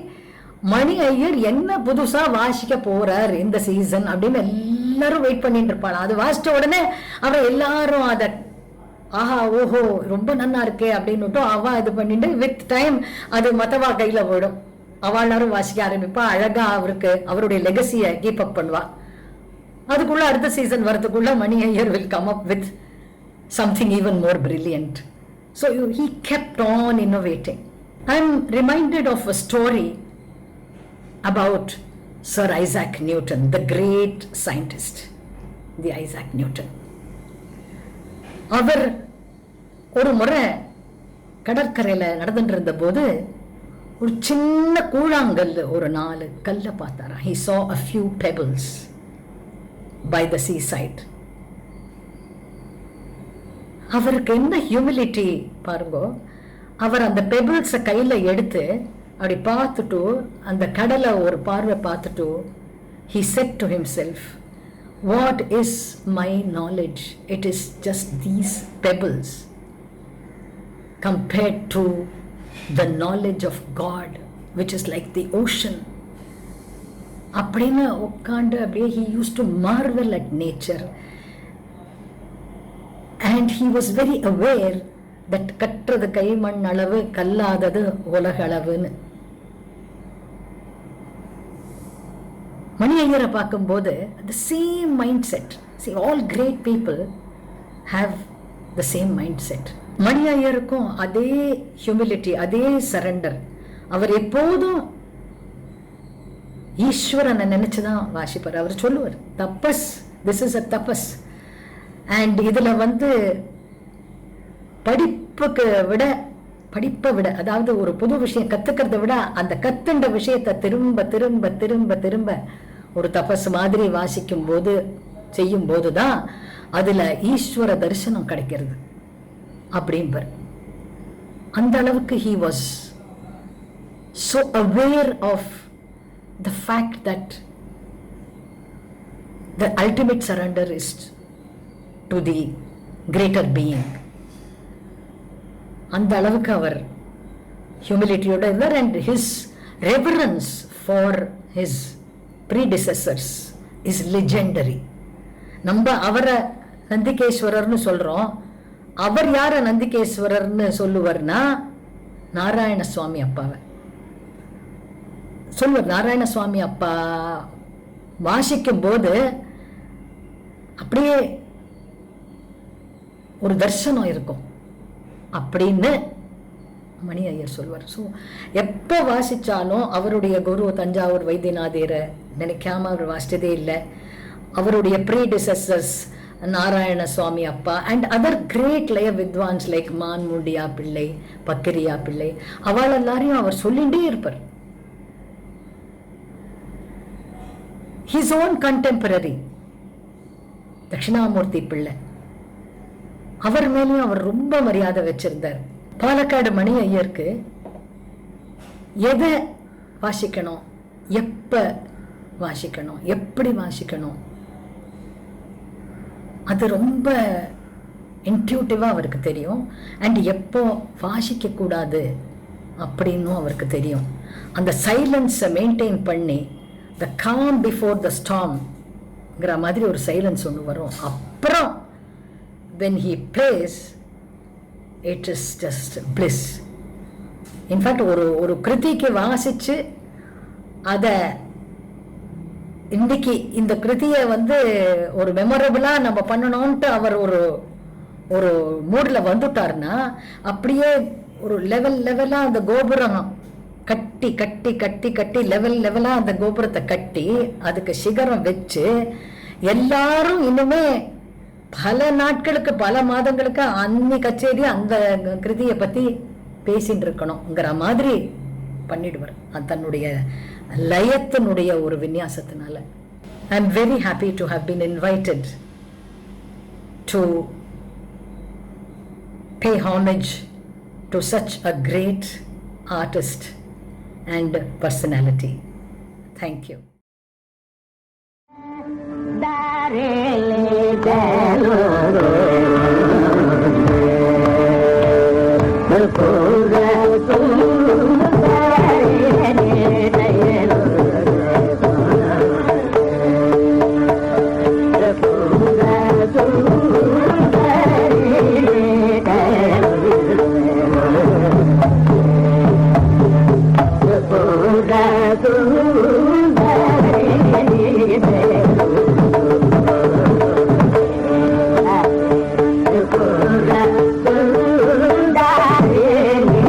மணி ஐயர் என்ன புதுசா வாசிக்க போறார் இந்த சீசன் அப்படின்னு எல்லாரும் வெயிட் பண்ணிட்டு இருப்பாள். அது வாசிச்ச உடனே அவர் எல்லாரும் அதை ஆஹா ஓஹோ ரொம்ப நன்னா இருக்கே அப்படின்னுட்டு அவ இது பண்ணிட்டு வித் டைம் அது மத்தவா கையில போயிடும். அவள் எல்லாரும் வாசிக்க ஆரம்பிப்பா. அழகா அவருக்கு அவருடைய லெகசியை கீப் அப் பண்ணுவா. அதுக்குள்ள அடுத்த சீசன் வரதுக்குள்ள Mani Iyer will come up with something even more brilliant. So he kept on innovating. I am reminded of a story about sir Isaac Newton, the great scientist, the Isaac Newton. அவர் ஒரு முறை கடற்கரையில் நடந்துட்டு இருந்த போது ஒரு சின்ன கூழாங்கல், ஒரு 4 கல்லை பார்த்தாரா. he saw a few pebbles by the seaside. அவருக்கு என்ன ஹியூமிலிட்டி பாருங்க. அவர் அந்த பெபிள்ஸை கையில் எடுத்து அப்படி பார்த்துட்டு அந்த கடலை ஒரு பார்வை பார்த்துட்டு he said to himself, what is my knowledge? It is just these pebbles compared to the knowledge of God, which is like the ocean. அப்படின்னு உட்காந்து அப்படியே he used to marvel at nature, and he was very aware that கற்றது கைமண் அளவு கல்லாதது உலக அளவுன்னு. மணி ஐயரை பார்க்கும்போது the same mindset. See, all great people have the same mindset. மணி ஐயருக்கும் அதே ஹியூமிலிட்டி, அதே சரண்டர். அவர் எப்போதும் ஈஸ்வரனை நினைச்சுதான் வாசிப்பார். அவர் சொல்லுவார், தபஸ், திஸ் இஸ் அ தபஸ். அண்ட் இதுல படிப்பை விட அதாவது ஒரு புது விஷயம் கத்துக்கிறத விட அந்த கத்துண்ட விஷயத்தை திரும்ப திரும்ப திரும்ப திரும்ப ஒரு தபஸ் மாதிரி வாசிக்கும் போது செய்யும் போதுதான் அதுல ஈஸ்வர தரிசனம் கிடைக்கிறது அப்படின்பர். அந்த அளவுக்கு he was so aware of the fact that the ultimate surrender is to the greater being. அந்த அளவுக்கு அவர் ஹியூமிலிட்டியோட இருந்தார். and his reverence for his predecessors is legendary. நம்ம அவரை நந்திகேஸ்வரர்னு சொல்றோம். அவர் யார நந்திகேஸ்வரர்னு சொல்லுவார்னா நாராயண சுவாமி அப்பாவை சொல்லுவார். நாராயண சுவாமி அப்பா வாசிக்கும் போது அப்படியே ஒரு தர்சனம் இருக்கும் அப்படின்னு மணி ஐயர் சொல்வார். ஸோ எப்போ வாசித்தாலும் அவருடைய குரு தஞ்சாவூர் வைத்தியநாதரை நினைக்காம அவர் வாசித்ததே இல்லை. அவருடைய ப்ரீடிசஸர்ஸ் நாராயண சுவாமி அப்பா அண்ட் அதர் கிரேட் லய வித்வான்ஸ் லைக் மான்முண்டியா பிள்ளை, பக்கிரியா பிள்ளை, அவள் எல்லாரையும் அவர் சொல்லிகிட்டே இருப்பார். ஹிஸ் ஓன் கண்டெம்பரரி தட்சிணாமூர்த்தி பிள்ளை, அவர் மேலேயும் அவர் ரொம்ப மரியாதை வச்சிருந்தார். பாலக்காடு மணி ஐயருக்கு எதை வாசிக்கணும், எப்ப வாசிக்கணும், எப்படி வாசிக்கணும், அது ரொம்ப இன்ட்யூட்டிவா அவருக்கு தெரியும். அண்ட் எப்போ வாசிக்க கூடாது அப்படின்னும் அவருக்கு தெரியும். அந்த சைலன்ஸை மெயின்டைன் பண்ணி த காம் பிஃபோர் த ஸ்டார்ம்ங்கிற மாதிரி ஒரு சைலன்ஸ் ஒன்று வரும். அப்புறம் when he prays, it is just bliss. In fact, ஒரு கிருதிக்கு வாசிச்சு அதை இன்னைக்கு இந்த கிருதியை ஒரு மெமரபிளா நம்ம பண்ணணும்ட்டு அவர் ஒரு மூட்ல வந்துட்டாருன்னா அப்படியே ஒரு லெவலா அந்த கோபுரம் கட்டி கட்டி கட்டி கட்டி லெவலா அந்த கோபுரத்தை கட்டி அதுக்கு சிகரம் வச்சு எல்லாரும் இனிமே பல நாட்களுக்கு பல மாதங்களுக்கு அன்னி கச்சேரி அந்த கிருதியை பத்தி பேசிட்டு இருக்கணும்ங்கிற மாதிரி பண்ணிடுவார் தன்னுடைய லயத்தினுடைய ஒரு விநியாசத்தினால. I am very happy to have been invited to pay homage to such a great artist and personality. Thank you. Thank you.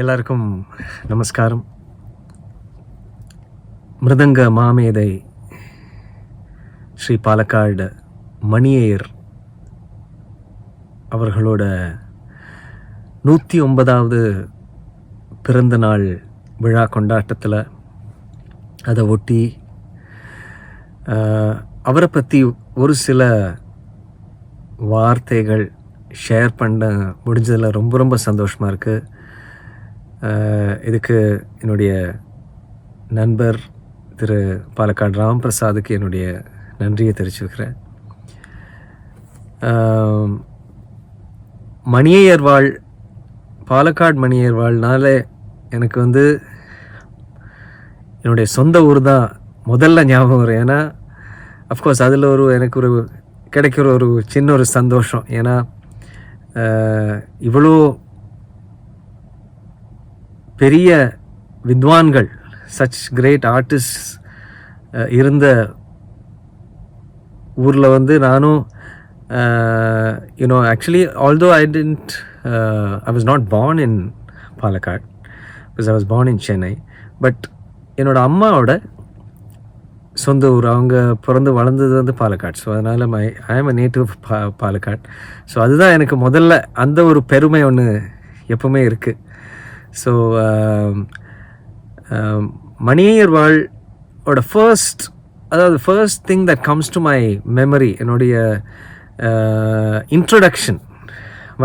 எல்லாருக்கும் நமஸ்காரம். மிருதங்க மாமேதை ஸ்ரீ பாலக்காடு மணியையர் அவர்களோட 109வது பிறந்த நாள் விழா கொண்டாட்டத்தில் அதை ஒட்டி அவரை பற்றி ஒரு சில வார்த்தைகள் ஷேர் பண்ண முடிஞ்சதில் ரொம்ப ரொம்ப சந்தோஷமாக இருக்குது. இதுக்கு என்னுடைய நண்பர் திரு பாலக்காடு ராம் பிரசாதுக்கு என்னுடைய நன்றியை தெரிவிச்சுக்கிறேன். மணியையர் வாழ், பாலக்காடு மணியையர் வாழ்னால எனக்கு வந்து என்னுடைய சொந்த ஊர் தான் முதல்ல ஞாபகம் வரும். ஏன்னா அஃப்கோர்ஸ் அதில் எனக்கு ஒரு கிடைக்கிற ஒரு சின்ன ஒரு சந்தோஷம். ஏன்னா இவ்வளோ பெரிய வித்வான்கள், சச் கிரேட் ஆர்டிஸ்ட் இருந்த ஊரில் வந்து நானும் actually although I was not born in Palakkad, because I was born in Chennai. But என்னோடய அம்மாவோட சொந்த ஊர், அவங்க பிறந்து வளர்ந்தது வந்து பாலக்காடு. ஸோ அதனால் ஐ ஆம் அ நேட்டிவ் பாலக்காடு. ஸோ அதுதான் எனக்கு முதல்ல அந்த ஒரு பெருமை ஒன்று எப்பவுமே இருக்குது. ஸோ மணியையர் வாழ்வோட first thing that comes to my memory, என்னுடைய இன்ட்ரொடக்ஷன்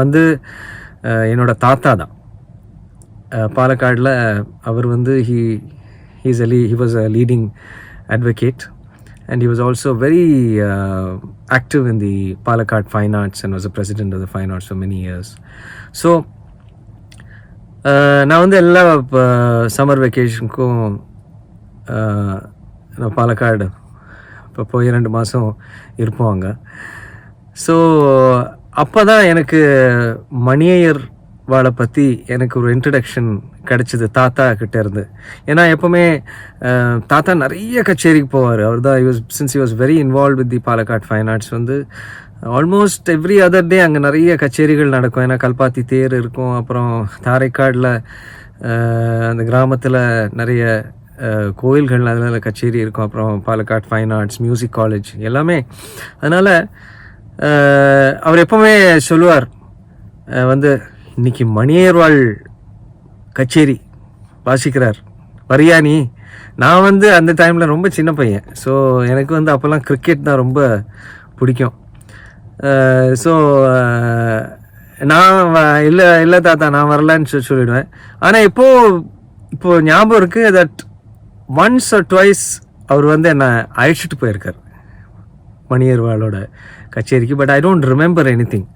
வந்து என்னோடய தாத்தா தான். பாலக்காடில் அவர் வந்து he was a leading advocate, and he was also very active in the Palakkad Fine Arts and was a president of the Fine Arts for many years. So நான் வந்து எல்லா summer வெக்கேஷனுக்கும் நான் பாலக்காடு இப்போ போய் 2 மாதம் இருப்போம் அங்கே. ஸோ அப்போ தான் எனக்கு மணியையர் வாழை பற்றி எனக்கு ஒரு இன்ட்ரடக்ஷன் கிடச்சிது தாத்தா கிட்டே இருந்து. ஏன்னா எப்போவுமே தாத்தா நிறைய கச்சேரிக்கு போவார். அவர் தான் since he was very involved with the Palakkad fine arts வந்து ஆல்மோஸ்ட் எவ்ரி அதர் டே அங்கே நிறைய கச்சேரிகள் நடக்கும். ஏன்னா கல்பாத்தி தேர் இருக்கும், அப்புறம் தாரைக்காடில் அந்த கிராமத்தில் நிறைய கோயில்கள் அதில் கச்சேரி இருக்கும், அப்புறம் Palakkad fine arts, music college எல்லாமே. அதனால் அவர் எப்போவுமே சொல்லுவார் வந்து, இன்றைக்கி மணியையர் வாழ் கச்சேரி வாசிக்கிறார், வரியா நீ? நான் வந்து அந்த டைமில் ரொம்ப சின்ன பையன். ஸோ எனக்கு வந்து அப்போல்லாம் கிரிக்கெட் தான் ரொம்ப பிடிக்கும். ஸோ நான் இல்லை தாத்தா நான் வரலான்னு சொல்லிவிடுவேன். ஆனால் இப்போது ஞாபகம் இருக்குது தட் ஒன்ஸ் ஆர் ட்வைஸ் அவர் வந்து என்னை அழைச்சிட்டு போயிருக்கார் மணியையர் வாழோட கச்சேரிக்கு. But I don't remember any thing.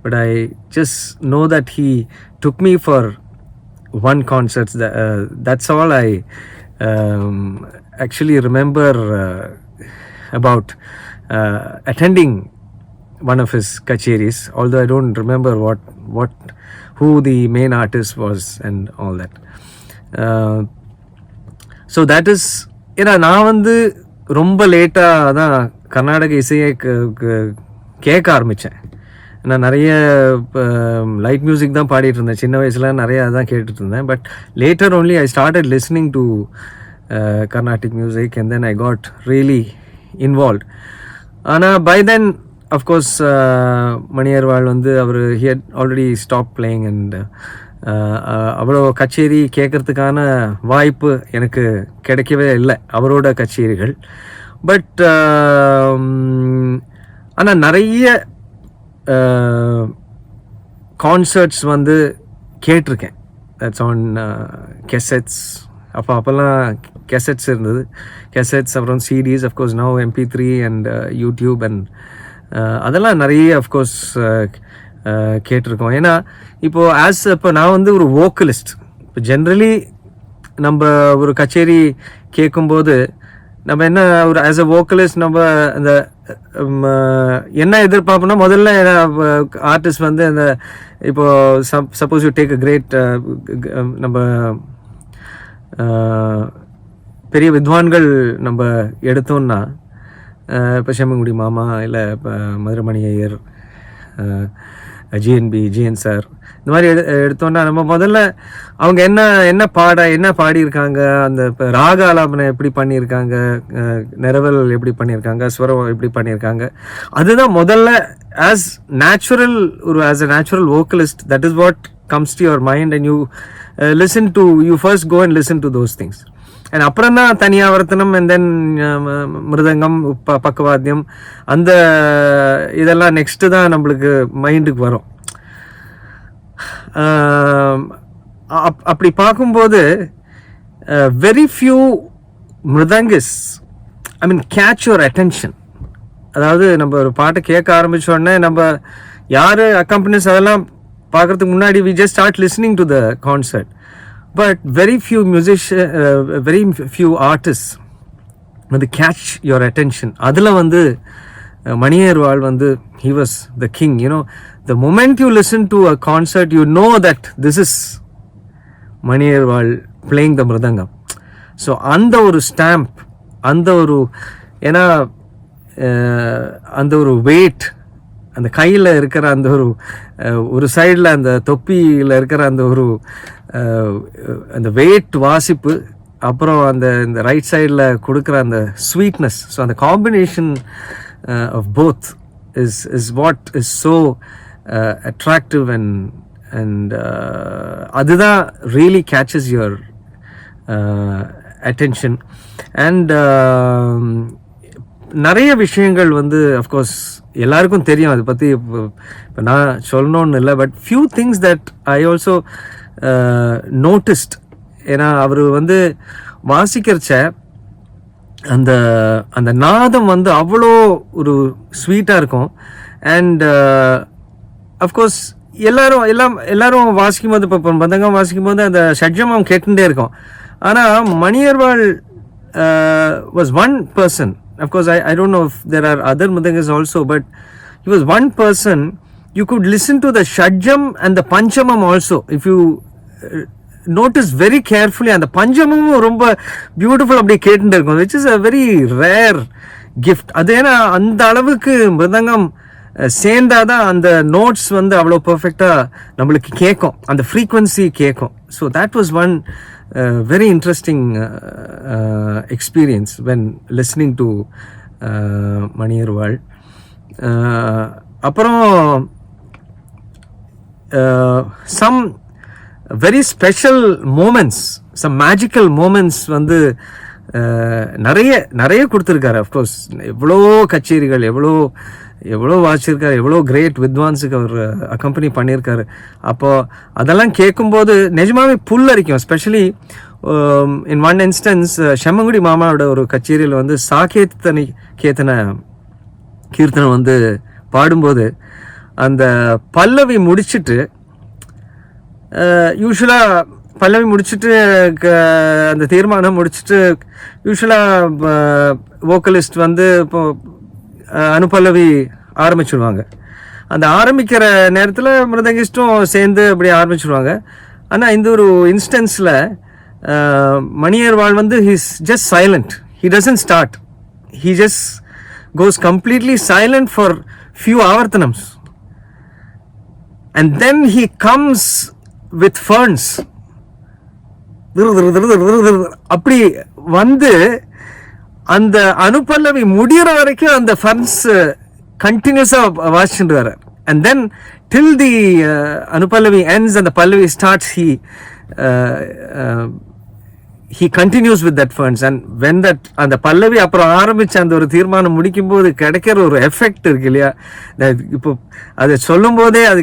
But I just know that he took me for one concert. That's all I actually remember about attending one of his kacheris, although I don't remember who the main artist was and all that. So that is, ஏன்னா நான் வந்து ரொம்ப லேட்டாக தான் கர்நாடக இசையை கேட்க ஆரம்பித்தேன். நான் நிறைய லைட் மியூசிக் தான் பாடிட்டு இருந்தேன் சின்ன வயசில், நிறைய அதான் கேட்டுட்டு இருந்தேன். But later only I started listening to Carnatic music and then I got really involved. ஆனால் by then of course மணியர்வாள் வந்து அவர் he had already stopped playing and அவ்வளோ கச்சேரி கேட்கறதுக்கான வாய்ப்பு எனக்கு கிடைக்கவே இல்லை அவரோட கச்சேரிகள். பட் ஆனால் நிறைய கான்சர்ட்ஸ் வந்து கேட்டிருக்கேன். That's on cassettes. அப்போல்லாம் கெசட்ஸ் இருந்தது, கெசட்ஸ், அப்புறம் CDs, of course now MP3 and YouTube and அதெல்லாம் நிறைய அஃப்கோர்ஸ் கேட்டிருக்கோம். ஏன்னா இப்போ நான் வந்து ஒரு வோக்கலிஸ்ட். இப்போ ஜென்ரலி நம்ம ஒரு கச்சேரி கேட்கும்போது நம்ம என்ன ஒரு ஆஸ் அ வோக்கலிஸ்ட் நம்ம அந்த என்ன எதிர்பார்ப்போம்னா, முதல்ல ஆர்டிஸ்ட் வந்து அந்த இப்போது suppose you take a great நம்ம பெரிய வித்வான்கள் நம்ம எடுத்தோம்னா, இப்போ செம்மங்குடி மாமா, இல்லை இப்போ மதுரமணி ஐயர், ஜிஎன் சார், இந்த மாதிரி எடுத்தோன்னா நம்ம முதல்ல அவங்க என்ன பாடியிருக்காங்க, அந்த இப்போ ராக ஆலாபனை எப்படி பண்ணியிருக்காங்க, நிரவல் எப்படி பண்ணியிருக்காங்க, ஸ்வரம் எப்படி பண்ணியிருக்காங்க, அதுதான் முதல்ல as a natural vocalist that is what comes to your mind and you first go and listen to those things. And அப்புறம் தான் தனியாவர்த்தனம் and then மிருதங்கம், பக்கவாத்தியம், அந்த இதெல்லாம் நெக்ஸ்ட்டு தான் நம்மளுக்கு மைண்டுக்கு வரும். அப்படி பார்க்கும்போது very few mridangists catch your attention. அதாவது நம்ம ஒரு பாட்டை கேட்க ஆரம்பித்தோடனே நம்ம யார் அக்கம்பனிஸ் அதெல்லாம் பார்க்குறதுக்கு முன்னாடி we just start listening to the concert. But very few artists வந்து catch your attention. அதில் வந்து மணியர்வாள் வந்து he was the king. The moment you listen to a concert, you know that this is மணியர்வாள் playing the mridangam. So அந்த ஒரு stamp, அந்த ஒரு ஏன்னா அந்த ஒரு வெயிட், அந்த கையில் இருக்கிற அந்த ஒரு சைடில் அந்த தொப்பியில் இருக்கிற அந்த வெயிட் வாசிப்பு, அப்புறம் இந்த ரைட் சைடில் கொடுக்குற அந்த ஸ்வீட்னஸ், ஸோ அந்த combination of both is what is so attractive and அதுதான் really catches your attention. And நிறைய விஷயங்கள் வந்து அஃப்கோர்ஸ் எல்லாருக்கும் தெரியும், அதை பற்றி இப்போ நான் சொல்லணும்னு இல்லை. But few things that I also noticed. ஏன்னா அவர் வந்து வாசிக்கிறச்ச அந்த நாதம் வந்து அவ்வளோ ஒரு ஸ்வீட்டாக இருக்கும். அண்ட் அஃப்கோர்ஸ் எல்லாரும் வாசிக்கும் போது, இப்போ பந்தங்கம் வாசிக்கும் போது அந்த ஷட்ஜமம் கேட்டுட்டே இருக்கும். ஆனால் மணியர்வாள் was one person. Of course, I don't know if there are other mridangas also, but he was one person. You could listen to the shadjam and the panchamam also. If you notice very carefully, and the panchamam ரொம்ப beautiful அப்படியே கேட்டுட்டு இருக்கும், which is a very rare gift. அது ஏன்னா அந்த அளவுக்கு மிருதங்கம் சேர்ந்தாதான் அந்த notes வந்து அவ்வளோ பர்ஃபெக்டாக நம்மளுக்கு கேட்கும், அந்த ஃப்ரீக்வன்சி கேட்கும். So that was one very interesting experience when listening to மணியர்வாள். அப்புறம் some very special moments, some magical moments வந்து நிறைய கொடுத்துருக்காரு. அஃப்கோர்ஸ் எவ்வளோ கச்சேரிகள், எவ்வளோ வாசிச்சிருக்காரு, எவ்வளோ கிரேட் வித்வான்ஸுக்கு அவர் அக்கம்பெனி பண்ணியிருக்காரு. அப்போது அதெல்லாம் கேட்கும்போது நிஜமாவே புல்லரிக்கும். Especially in one instance Semmangudi மாமாவோட ஒரு கச்சேரியில் வந்து கேத்தன கீர்த்தனை வந்து பாடும்போது அந்த பல்லவி முடிச்சுட்டு, யூஸ்வலாக பல்லவி முடிச்சுட்டு அந்த தீர்மானம் முடிச்சுட்டு யூஸ்வலாக வோக்கலிஸ்ட் வந்து இப்போ அனுபல்லவி ஆரம்பிச்சுடுவாங்க. அந்த ஆரம்பிக்கிற நேரத்தில் மிருதங்கிஸ்டும் சேர்ந்து அப்படி ஆரம்பிச்சுடுவாங்க. ஆனால் இந்த ஒரு இன்ஸ்டன்ஸில் மணியர்வாள் வந்து he's just silent. He doesn't start. He just goes completely silent for few ஆவர்த்தனம்ஸ். And then he comes with ferns. அப்படி வந்து அந்த அனுபல்லவி முடிகிற வரைக்கும் அந்த ஃபர்ன்ஸ் கண்டினியூஸாக வாசிச்சுட்டு வர. And then till the anupallavi ends and the pallavi starts, he continues with that ferns. And when that அந்த பல்லவி அப்புறம் ஆரம்பிச்சு அந்த ஒரு தீர்மானம் முடிக்கும் போது கிடைக்கிற ஒரு எஃபெக்ட் இருக்கு இல்லையா, இப்போ அதை சொல்லும் போதே அது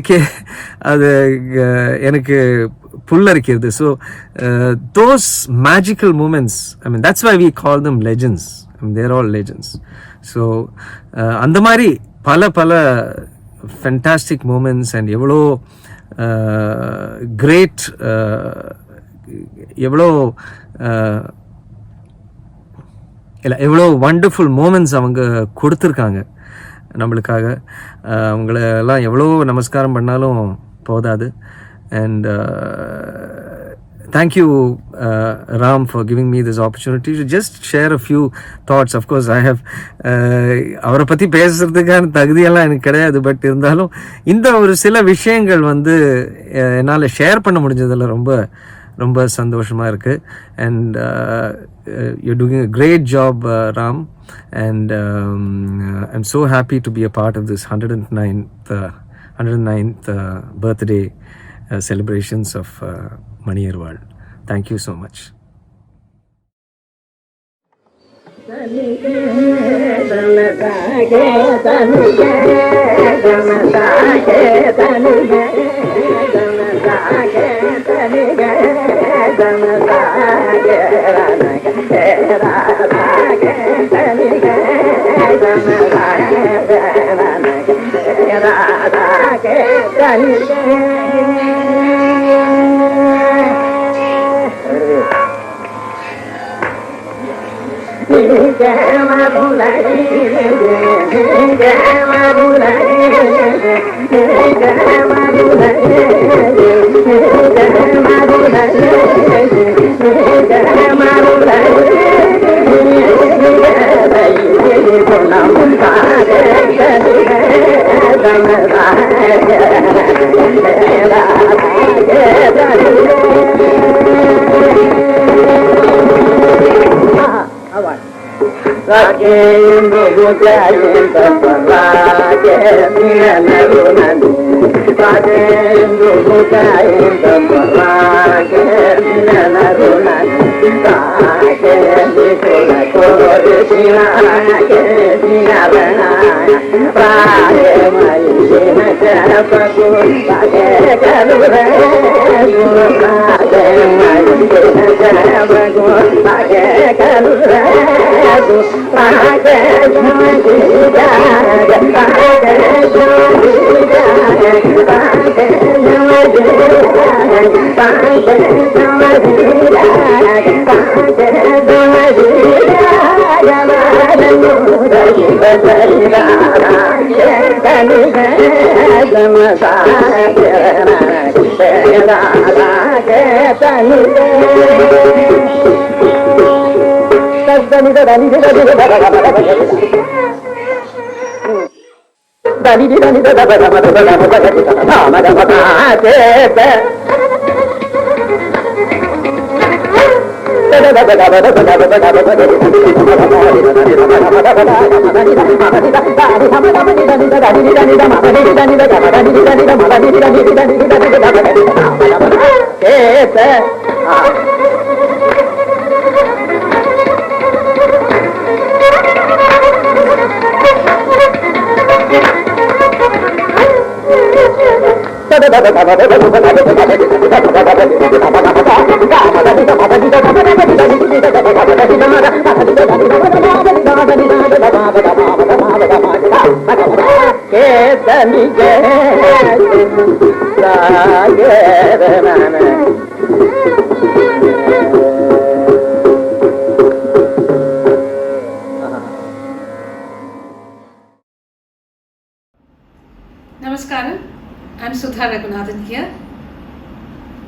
எனக்கு புல்லரிக்கிறது. So those magical moments, I mean that's why we call them legends. I mean, they're all legends. So அந்த மாதிரி பல ஃபென்டாஸ்டிக் மூமெண்ட்ஸ் அண்ட் எவ்வளோ கிரேட், எவ்வளோ வண்டர்ஃபுல் மூமெண்ட்ஸ் அவங்க கொடுத்துருக்காங்க நம்மளுக்காக. அவங்களெல்லாம் எவ்வளோ நமஸ்காரம் பண்ணாலும் போதாது. And thank you Ram for giving me this opportunity to just share a few thoughts. Of course I have அவரை பற்றி பேசுறதுக்கான தகுதியெல்லாம் எனக்கு கிடையாது. பட் இருந்தாலும் இந்த ஒரு சில விஷயங்கள் வந்து என்னால் ஷேர் பண்ண முடிஞ்சதில் ரொம்ப சந்தோஷமாக இருக்குது. And you're doing a great job Ram, and I'm so happy to be a part of this 109th birthday celebrations of Maniyarwal. Thank you so much.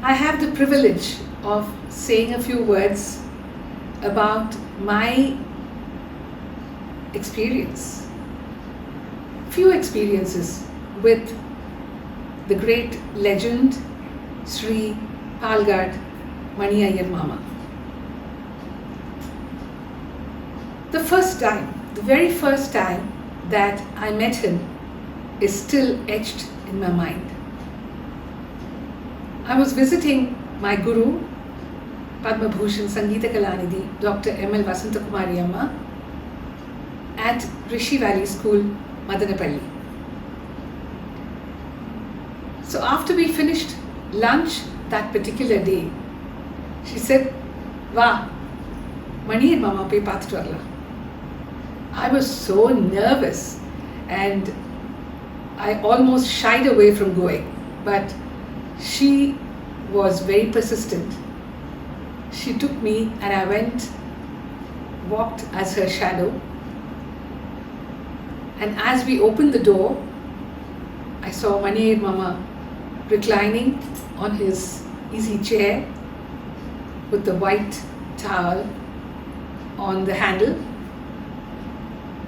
I have the privilege of saying a few words about my experience, few experiences with the great legend Sri Palgad Mani Iyer Mama. The first time, the very first time that I met him is still etched in my mind. I was visiting my guru, Padma Bhushan Sangeeta Kalanidhi, Dr. M.L. Vasantakumari Amma, at Rishi Valley School, Madanapalli. So after we finished lunch that particular day, she said, "Va, Maniyar Mama poi paathutu varalam." I was so nervous and I almost shied away from going, but she was very persistent. She took me and I went, walked as her shadow, and as we opened the door, I saw Maniyar Mama reclining on his easy chair with the white towel on the handle.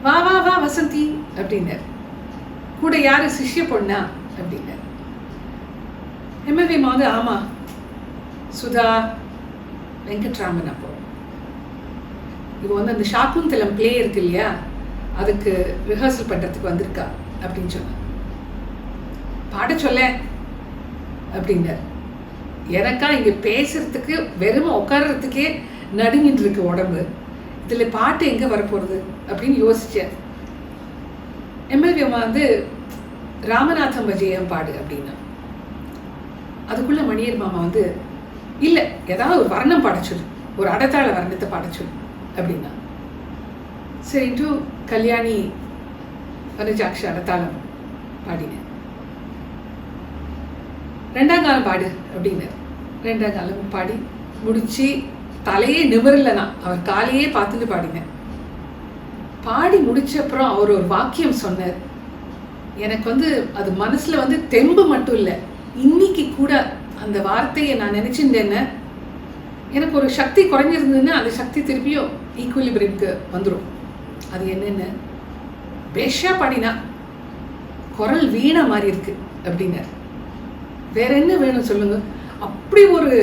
"வா வா வா வசந்தி" அப்படின்னார். கூட யாரு, சிஷ்ய பொண்ணா அப்படின்னார். MLV வந்து ஆமா, சுதா வெங்கட்ராமன். அப்போ இவ வந்து அந்த ஷாக்குந்தலம் பிளே இருக்கு இல்லையா, அதுக்கு ரிஹர்சல் பண்ணுறதுக்கு வந்திருக்கா அப்படின்னு சொன்ன. பாட சொல்ல அப்படின்னார். எனக்கா இங்கே பேசுறதுக்கு வெறும் உட்கார்றதுக்கே நடுங்கிட்டு இருக்கு உடம்பு, இதில் பாட்டு எங்கே வரப்போகிறது அப்படின்னு யோசித்தேன். எம்எல்வி அம்மா வந்து ராமநாதம் விஜயம் பாடு அப்படின்னா, அதுக்குள்ளே மணியர் மாமா வந்து இல்லை ஏதாவது ஒரு வர்ணம் பாட சொல்லு, ஒரு அடத்தாள வர்ணத்தை பாட சொல்லு அப்படின்னா. சரின்ட்டு கல்யாணி வனஜாட்சி அடத்தாளம் பாடினேன். 2ஆம் காலம் பாடு அப்படின்னார். 2ஆம் காலம் பாடி முடிச்சு தலையே நிமிரலைனா அவர் காலையே பார்த்துட்டு பாடினேன். பாடி முடிச்ச அப்புறம் அவர் ஒரு வாக்கியம் சொன்னார். எனக்கு வந்து அது மனசுல வந்து தெம்பு மட்டும் இல்லை, இன்னைக்கு கூட அந்த வார்த்தையை நான் நினைச்சிருந்தேன்னு எனக்கு ஒரு சக்தி குறைஞ்சிருந்ததுன்னா அந்த சக்தி திருப்பியும் ஈக்குவலிபிரியம்க்கு வந்துடும். அது என்னென்ன, பேஷா பாடினா குரல் வீணை மாதிரி இருக்கு அப்படின்னார். வேற என்ன வேணும் சொல்லுங்க. அப்படி ஒரு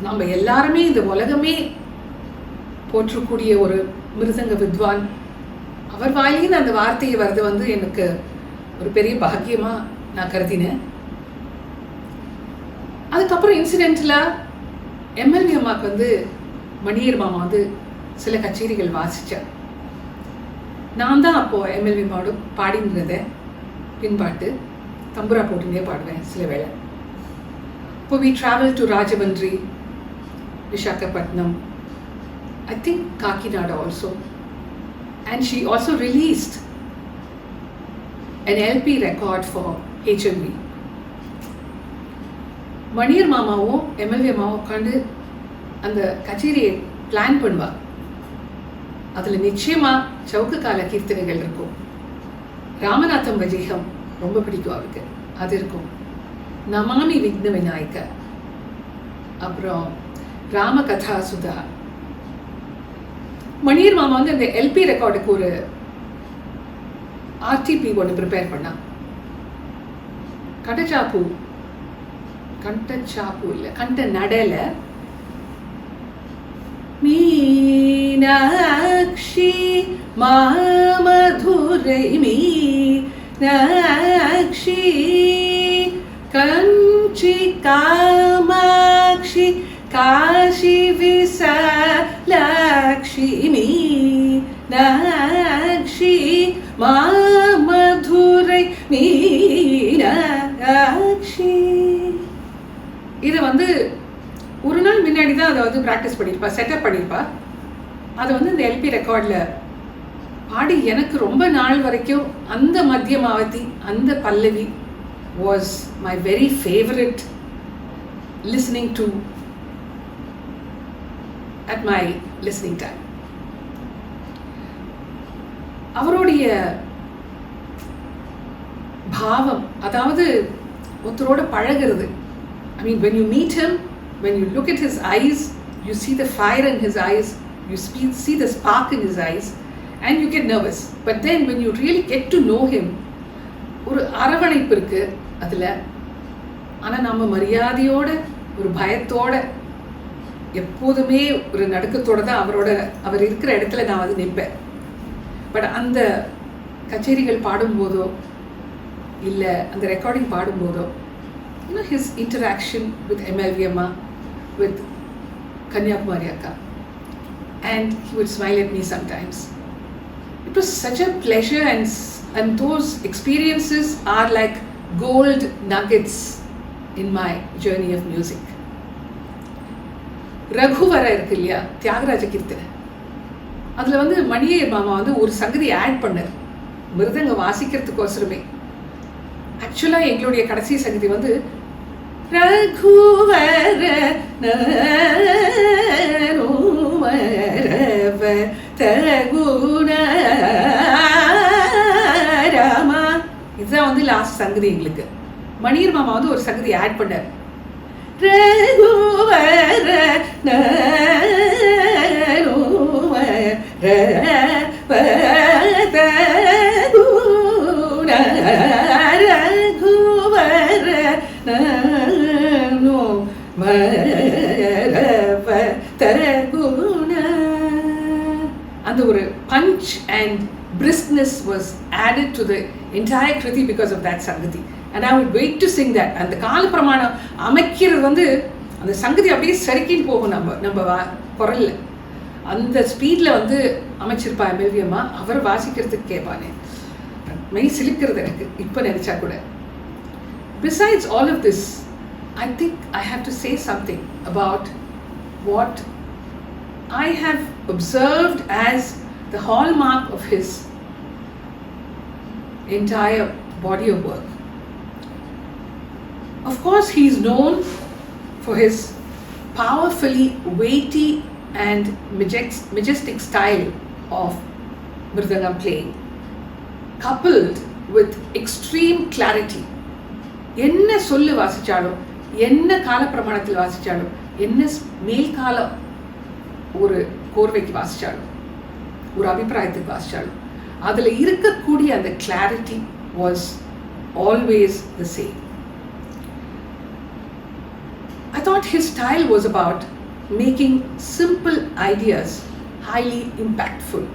நம்ம எல்லாருமே இந்த உலகமே போற்றக்கூடிய ஒரு மிருதங்க வித்வான், அவர் வாயிலிருந்து அந்த வார்த்தையை வர்றது வந்து எனக்கு ஒரு பெரிய பாக்கியமா நான் கருதினேன். அதுக்கப்புறம் இன்சிடென்ட்லாம் எம்எல்வி அம்மாவுக்கு வந்து மணியர் மாமா வந்து சில கச்சேரிகள் வாசித்தேன். நான் தான் அப்போது எம்எல்வி மாடு பாடிங்கிறத பின்பாட்டு தம்புரா போட்டுனே பாடுவேன் சில வேளை. இப்போ we traveled to Rajahmundry, Visakhapatnam, I think Kakinada also, and she also released an LP record for HMV. Maniyar மாமாவும் எம்எல்வி அம்மாவும் உட்காந்து அந்த கச்சேரியை பிளான் பண்ணுவா. அதில் நிச்சயமாக சவுக்கு கால கீர்த்தனைகள் இருக்கும். ராமநாதம் விஜயம் ரொம்ப பிடிக்கும் அவருக்கு, அது இருக்கும். நமாமி விக்ன விநாயக, அப்புறம் ராமகதா சுதா. மணியர் மாமா வந்து அந்த எல்பி ரெக்கார்டுக்கு ஒரு ஆர்டிபி ஒன்று ப்ரிப்பேர் பண்ணா. கண்டச்சாப்பு இல்லை, கண்ட நடல மீனாட்சி மாமதுரை மீனாட்சி கஞ்சி காமாட்சி காஷி விசாலாட்சி மீனாட்சி மாமதுரை மீனாட்சி. இதை வந்து ஒரு நாள் முன்னாடி தான் அதை வந்து ப்ராக்டிஸ் பண்ணியிருப்பா, செட்டப் பண்ணியிருப்பா. அதை வந்து இந்த எல்பி ரெக்கார்டில் பாடி எனக்கு ரொம்ப நாள் வரைக்கும் அந்த மத்தியமாவதி, அந்த பல்லவி was my very favorite listening to at my listening time. அவருடைய பாவம், அதாவது ஒருத்தரோட பழகிறது I mean, when you meet him, when you look at his eyes, you see the fire in his eyes, you see the spark in his eyes, and you get nervous. But then when you really get to know him, ஒரு அரவணைப்பு இருக்கு அதில். ஆனால் நம்ம மரியாதையோட ஒரு பயத்தோட எப்போதுமே ஒரு நடுக்கத்தோடு தான் அவர் இருக்கிற இடத்துல நான் வந்து நிற்பேன். பட் அந்த கச்சேரிகள் பாடும்போதோ இல்லை அந்த recording பாடும்போதோ, his interaction with MLV Amma, with Kanyakumari Akka, and he would smile at me sometimes. It was such a pleasure, and those experiences are like gold nuggets in my journey of music. ரகுவர இருக்கு இல்லையா, தியாகராஜ கீர்த்தனை, அதில் வந்து மணியையர் மாமா வந்து ஒரு சங்கதி add பண்ணார் மிருதங்க வாசிக்கிறதுக்கோசரமே. ஆக்சுவலாக எங்களுடைய கடைசி சங்கதி வந்து ரகுவர ராமா, இதுதான் வந்து லாஸ்ட் சங்கதி எங்களுக்கு. மணியர் மாமா வந்து ஒரு சங்கதி ஆட் பண்ணார். அந்த ஒரு punch and briskness was added to the entire Kriti because of that Sangati, and I would wait to sing that. அந்த கால பிரமாணம் அமைக்கிறது வந்து அந்த சங்கதி அப்படியே சரிக்கின்னு போகும் நம்ம குரல்ல. அந்த ஸ்பீடில் வந்து அமைச்சிருப்பா MLV அம்மா. அவர் வாசிக்கிறதுக்கு கேட்பானே, மெய் சிலிக்கிறது எனக்கு இப்போ நினச்சா கூட. Besides all of this, I think I have to say something about what I have observed as the hallmark of his entire body of work. Of course, he is known for his powerfully weighty and majestic style of mridangam playing, coupled with extreme clarity. என்ன சொல்லு வாசிச்சாலும், என்ன கால பிரமாணத்தில் வாசிச்சாலும், என்ன மேல் கால ஒரு கோர்வைக்கு வாசிச்சாலும், ஒரு அபிப்பிராயத்துக்கு வாசிச்சாலும், அதில் இருக்கக்கூடிய அந்த clarity was always the same. I thought his style was about making simple ideas highly impactful.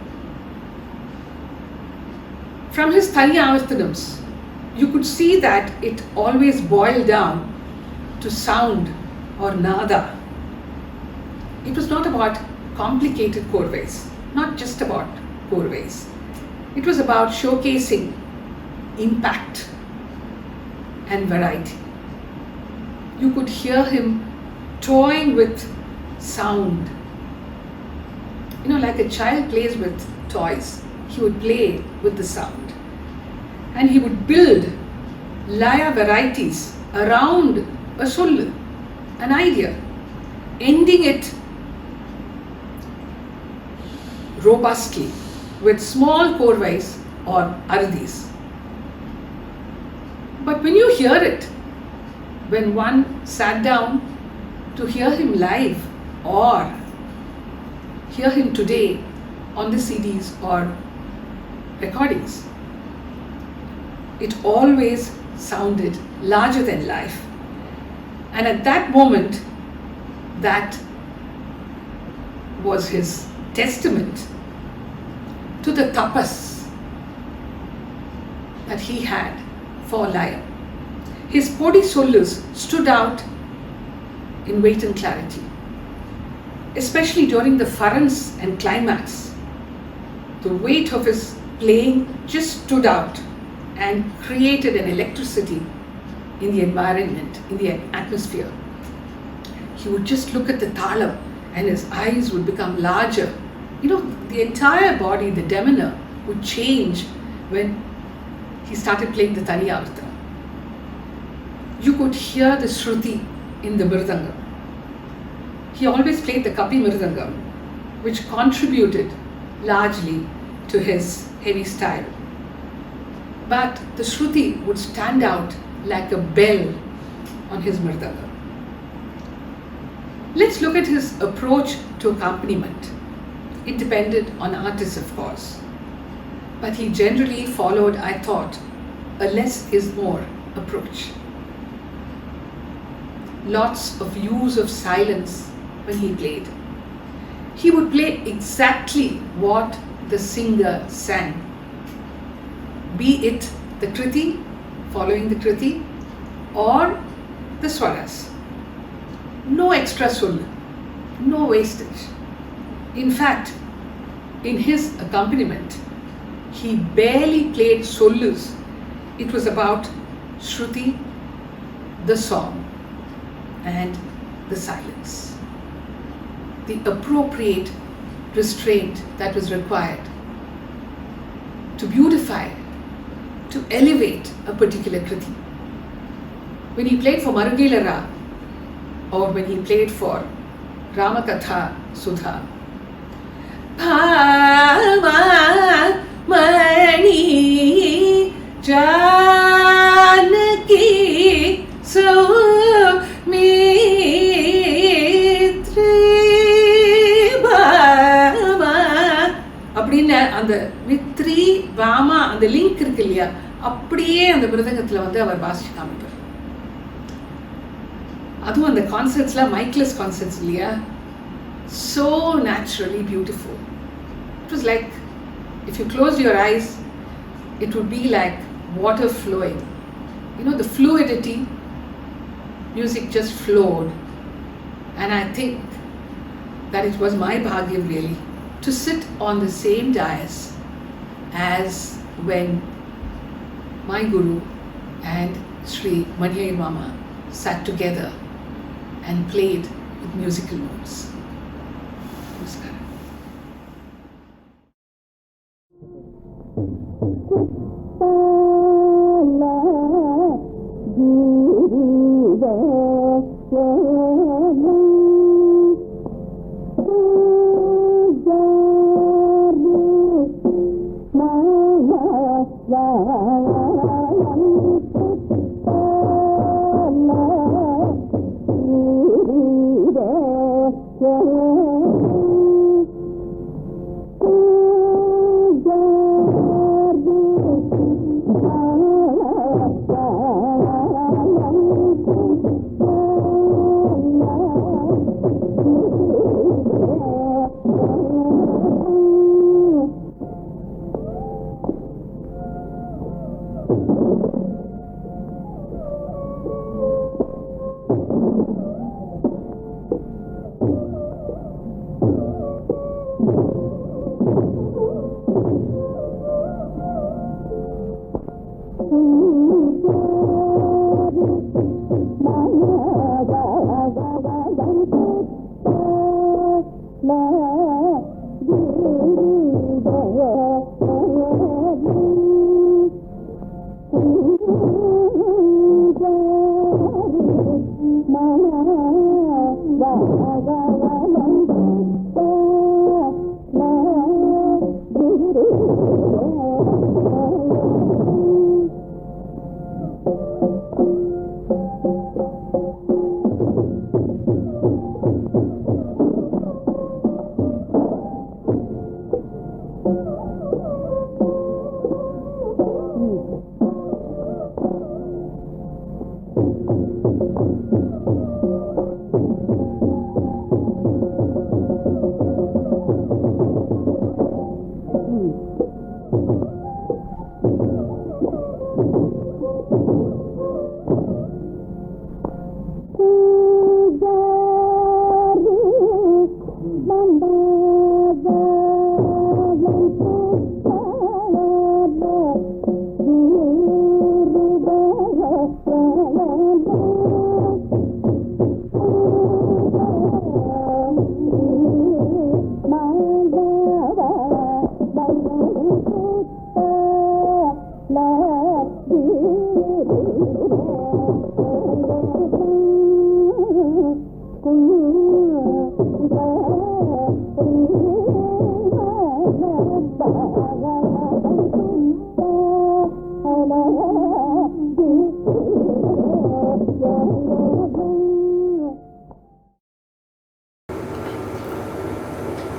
From his Taniya Avarthanams, you could see that it always boiled down to sound or nada. It was not about complicated korveis, not just about korveis. It was about showcasing impact and variety. You could hear him toying with sound. Like a child plays with toys, he would play with the sound. And he would build laya varieties around a sollu, an idea, ending it robustly with small korvais or aradis. But when you hear it, when one sat down to hear him live or hear him today on the CDs or recordings, it always sounded larger than life. And at that moment, that was his testament to the tapas that he had for laya. His podi sollus stood out in weight and clarity, especially during the farans and climax. The weight of his playing just stood out and created an electricity in the environment, in the atmosphere. He would just look at the talam and his eyes would become larger. The entire body, the demeanor would change when he started playing the Taniya Avarthanam. You could hear the shruti in the mridangam. He always played the kapi mridangam, which contributed largely to his heavy style. But the shruti would stand out like a bell on his mridangam. Let's look at his approach to accompaniment. It depended on artists, of course, but he generally followed, I thought, a less is more approach. Lots of use of silence when he played. He would play exactly what the singer sang, be it the Kriti, following the Kriti, or the Swaras. No extra sul, no wastage. In fact, in his accompaniment, he barely played sollus. It was about Shruti, the song, and the silence. The appropriate restraint that was required to beautify, to elevate a particular Kriti. When he played for Marugelara, or when he played for Ramakatha Sudha, Bhama Mani Janaki Saumitri Bhama அப்படின்னு அந்த மித்ரி பாமா அந்த link இருக்கு இல்லையா, அப்படியே அந்த மிருதங்கத்தில் வந்து அவர் வாசிச்சு காமிப்பார். அதுவும் அந்த கான்சர்ட்ஸ்லாம் மைக்லெஸ் கான்சர்ட்ஸ் இல்லையா, so naturally beautiful. It was like if you closed your eyes, it would be like water flowing. You know, the fluidity, music just flowed. And I think that it was my bhagyam really to sit on the same dais as when my guru and Sri Maniyar Mama sat together and played with musical notes. Namaskar.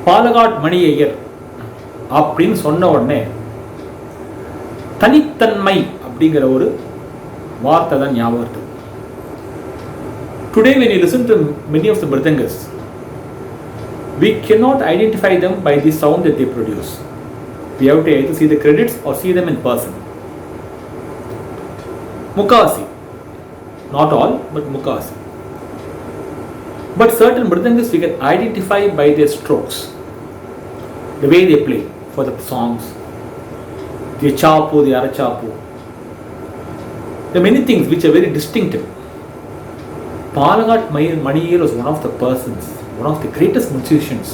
Palakkad மணி ஐயர் அப்படின்னு சொன்ன உடனே தனித்தன்மை அப்படிங்கிற ஒரு வார்த்தை தான் ஞாபகம் வருது. Today when you listen to many of the mridangas, we cannot identify them by the sound that they produce. We have to either see the credits or see them in person. Mukavasi, not all, but Mukavasi. But certain mridangas we can identify by their strokes, the way they play for the songs, the chapu, the arachapu. There are many things which are very distinctive. Palagat Maniyar was one of the persons, one of the greatest musicians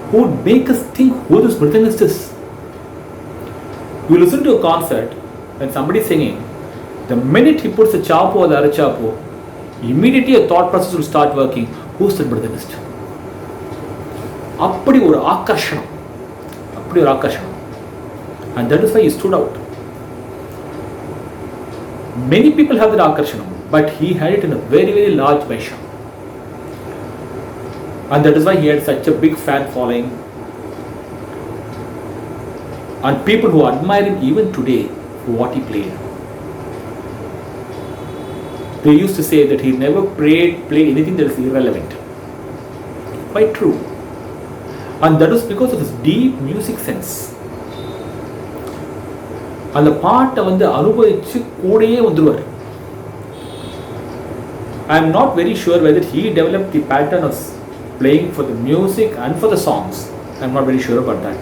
who would make us think who this mridangist is. You listen to a concert when somebody is singing, the minute he puts the chapu or the arachapu, immediately a thought process will start working. Who's the mridangist? அப்படி ஒரு ஆகர்ஷணம். And that is why he stood out. Many people have that akarshanam, but he had it in a very, very large measure. And that is why he had such a big fan following. And people who admire him even today for what he played. They used to say that he never played anything that is irrelevant. Quite true. And that is because of his deep music sense. அந்த பாட்டை வந்து அனுபவிச்சு கூடயே வந்துடுவார். I am not very sure whether he developed the pattern of playing for the music and for the songs. I am not very sure about that.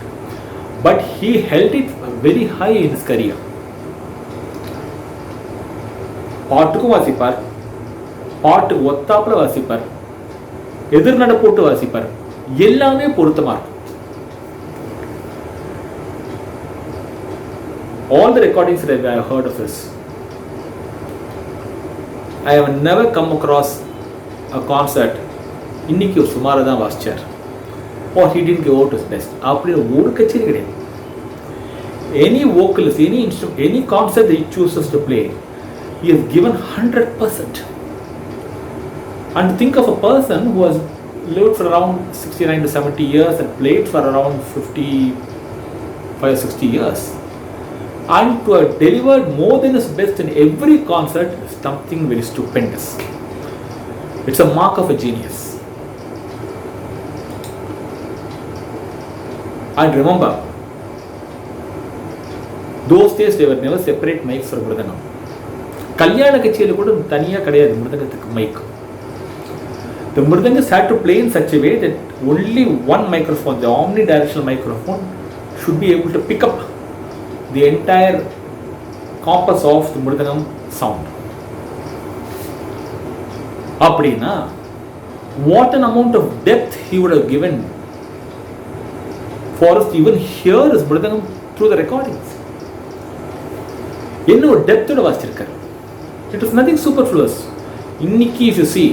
But he held it very high in his career. பாட்டுக்கும் வாசிப்பார், பாட்டு ஒத்தாப்புல வாசிப்பார், எதிர்நடை போட்டு வாசிப்பார், எல்லாமே பொருத்தமா இருக்கும். All the recordings that I have heard of his, I have never come across a concert இன்னைக்கு ஒரு சுமாராக தான் வாசிச்சார், or he didn't give out his best அப்படின்னு ஒரு கச்சேரி கிடையாது. Any vocalist, any instrument, any concert that he chooses to play, he has given 100%. And think of a person who has lived for around 69 to 70 years and played for around 55 or 60 years. And to have delivered more than his best in every concert is something very stupendous. It's a mark of a genius. And remember, those days they were never separate mics for Mridangam. கல்யாண கச்சேரியில் கூட தனியாக கிடையாது மிருதங்கத்துக்கு mic. The Mridangist had to play in such a way that only one microphone, the omnidirectional microphone, should be able to pick up the entire corpus of the Mridangam sound. அப்படின்னா what an amount of depth he would have given for us to even hear his Mridangam through the recordings. என்ன ஒரு டெப்த்தோட வாசிச்சிருக்காரு. It is nothing superfluous. இன்னைக்கு if you see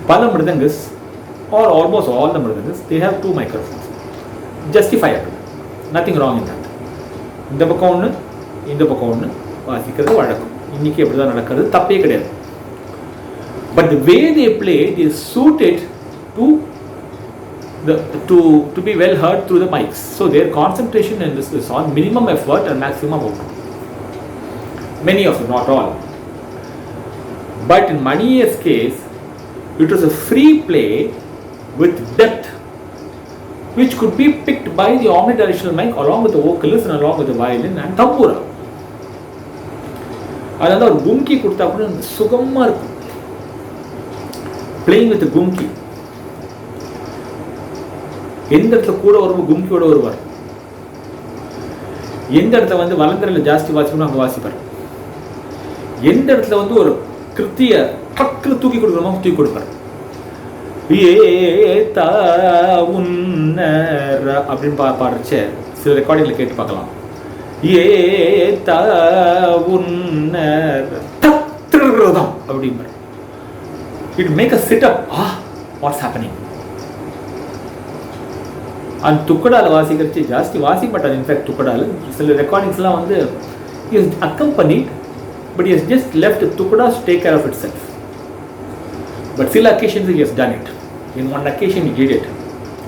பல மிருதங்கஸ் or almost all the mridangas, they have two microphones. Justifiable. Nothing wrong in that. இந்த பக்கம் ஒன்று, இந்த பக்கம் ஒன்று வாசிக்கிறது வழக்கம். இன்னைக்கு எப்படி தான் நடக்கிறது, தப்பே கிடையாது. But the way they play, they suit it to be well heard through the mics. So their concentration in this is on minimum effort and maximum output. Many of them, not all. But in Maniyar's case, it was a free play with depth, which could be picked by the omnidirectional mic along with the vocalist and along with the violin and tambura. அதனால ஒரு கும்கி கொடுத்தா கூட சுகமா இருக்கும். Playing with the gumki. எந்த இடத்துல கூட வரும்போது கும்கியோட வருவார், எந்த இடத்துல வந்து வலந்தரையில் ஜாஸ்தி வாசிக்கணும் அங்கே வாசிப்பார், எந்த இடத்துல வந்து ஒரு கிருத்திய டக்குன்னு தூக்கி கொடுக்குறோமோ தூக்கி கொடுப்பார். அப்படின்னு பாடுறச்ச சில ரெக்கார்டிங்ல கேட்டு பார்க்கலாம். அப்படிம்பார். It make us sit up. What's happening? And துக்கடால வாசிக்கிறச்சு ஜாஸ்தி வாசிப்பட்டார். இன்ஃபேக்ட் துக்கடால சில ரெக்கார்டிங்ஸ்லாம் வந்து he is accompanied, but he has just left Tukadas to take care of itself. But still occasions he has done it. In one occasion he did it.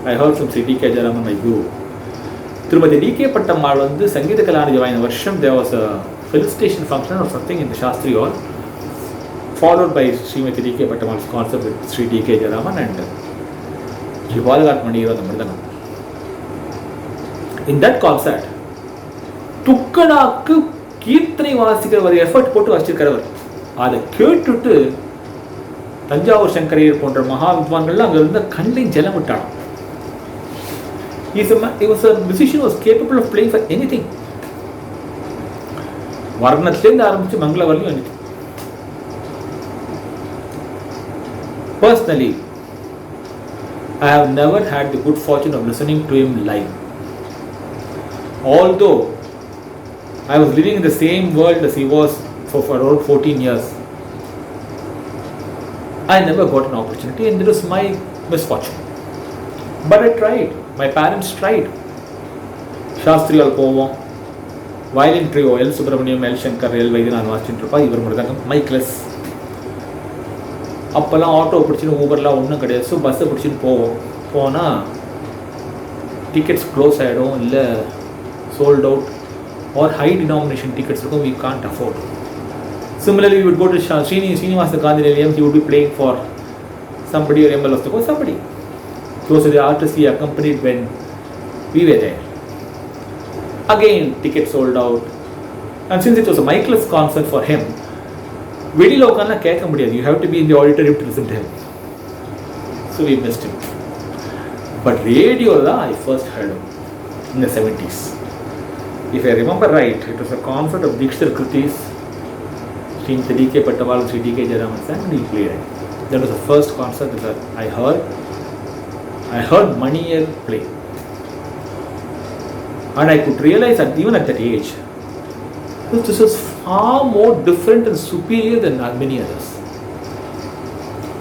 I heard from Sri D.K. Jayaraman, my guru. Tirumati D.K. Pattammal வந்து சங்கீத கலாநிதி வாய்ந்த வருஷம் there was a felicitation function or something in the Shastri Hall, followed by Srimati D.K. Pattammal's concert with Sri D.K. Jayaraman and Sri Balaghat Maniyar on the Mridangam. In that concert, துக்கடாக்கு கீர்த்தனை வாசிக்கிற ஒரு effort போட்டு வாசிச்சிருக்கிறவர். அதை கேட்டுட்டு தஞ்சாவூர் சங்கரையர் போன்ற மகா வித்வான்கள்லாம் அங்கே இருந்த கண்ணின் ஜலம் விட்டாலும். He was a musician who was capable of playing for anything. வர்ணத்திலேருந்து ஆரம்பிச்சு மங்கள வரலையும் anything. Personally, I have never had the good fortune of listening to him live. Although I was living in the same world as he was for around 14 years, I never got an opportunity and it was my misfortune. But I tried. My parents tried. Shastri Hall போவோம், violin trio L. Subramaniam, L. Shankar, L. Vaidyanathan வாசிச்சுட்டு இருப்பா, இவர் மிருதங்கம், மைக்லெஸ். அப்போல்லாம் auto பிடிச்சின்னு ஊபர்லாம் ஒன்றும் கிடையாது. So பஸ்ஸை பிடிச்சின்னு போனால் டிக்கெட்ஸ் க்ளோஸ் ஆகிடும், இல்லை sold out or high denomination tickets இருக்கும், we can't afford. Similarly, we would go to Srinivasa Gandhi Nilayam, he would be playing for somebody or ML of the course, somebody. Those are the artists he accompanied when we were there. Again, tickets sold out. And since it was a Michael's concert for him, வெளியில் உட்காந்து கேட்க முடியாது. You have to be in the auditorium to listen to him. So we missed him. But radio தான் I first heard him in the 70s. If I remember right, it was a concert of Dikshar Kritis, Sri D.K. Pattammal and Sri D.K. Jayaraman sang, and he played it. That was the first concert that I heard. I heard Maniyar play. And I could realize that even at that age, this is far more different and superior than many others.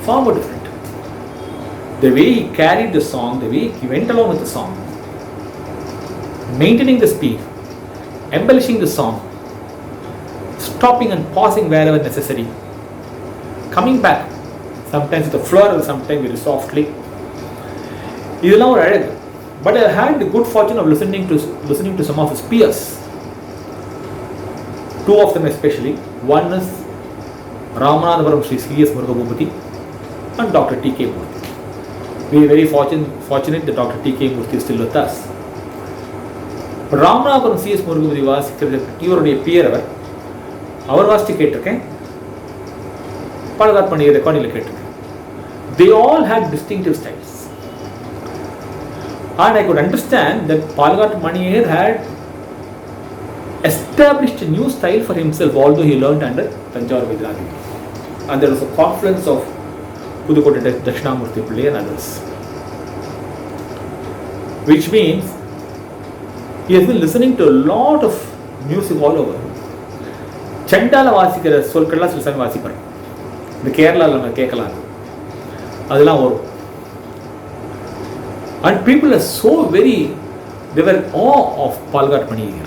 Far more different. The way he carried the song, the way he went along with the song, maintaining the speed, embellishing the song, stopping and pausing wherever necessary, coming back, sometimes with a flourish, sometimes very softly. இதெல்லாம் ஒரு அழகு. But I had the good fortune of listening to some of his peers. Two of them especially. One is Ramanathapuram Sri C.S. Murugabhupathi and Dr. T.K. Murthy. We are very fortunate that Dr. T.K. Murthy is still with us. But Ramanathapuram C.S. Murugabhupathi வாசிக்கிறது இவருடைய pier அவர் வாசித்து கேட்டிருக்கேன், பாலகாட் மணியர் ரெக்கார்டிங்கில் கேட்டிருக்கேன். They all had distinctive styles. And I could understand that Palaghat Maniyar had established a new style for himself, although he learned under Tanjavur Vaidyanathan. And there was a confluence of Pudukkottai Dakshinamurthy Pillai and others. Which means he has been listening to a lot of music all over. Chandala வாசிக்கிற சொற்கள்லாம் சில சமயம் வாசிப்பார். இந்த கேரளாவில் நம்ம கேட்கலாம், அதெல்லாம் வரும். And people are so they were in awe of Palaghat Maniyar.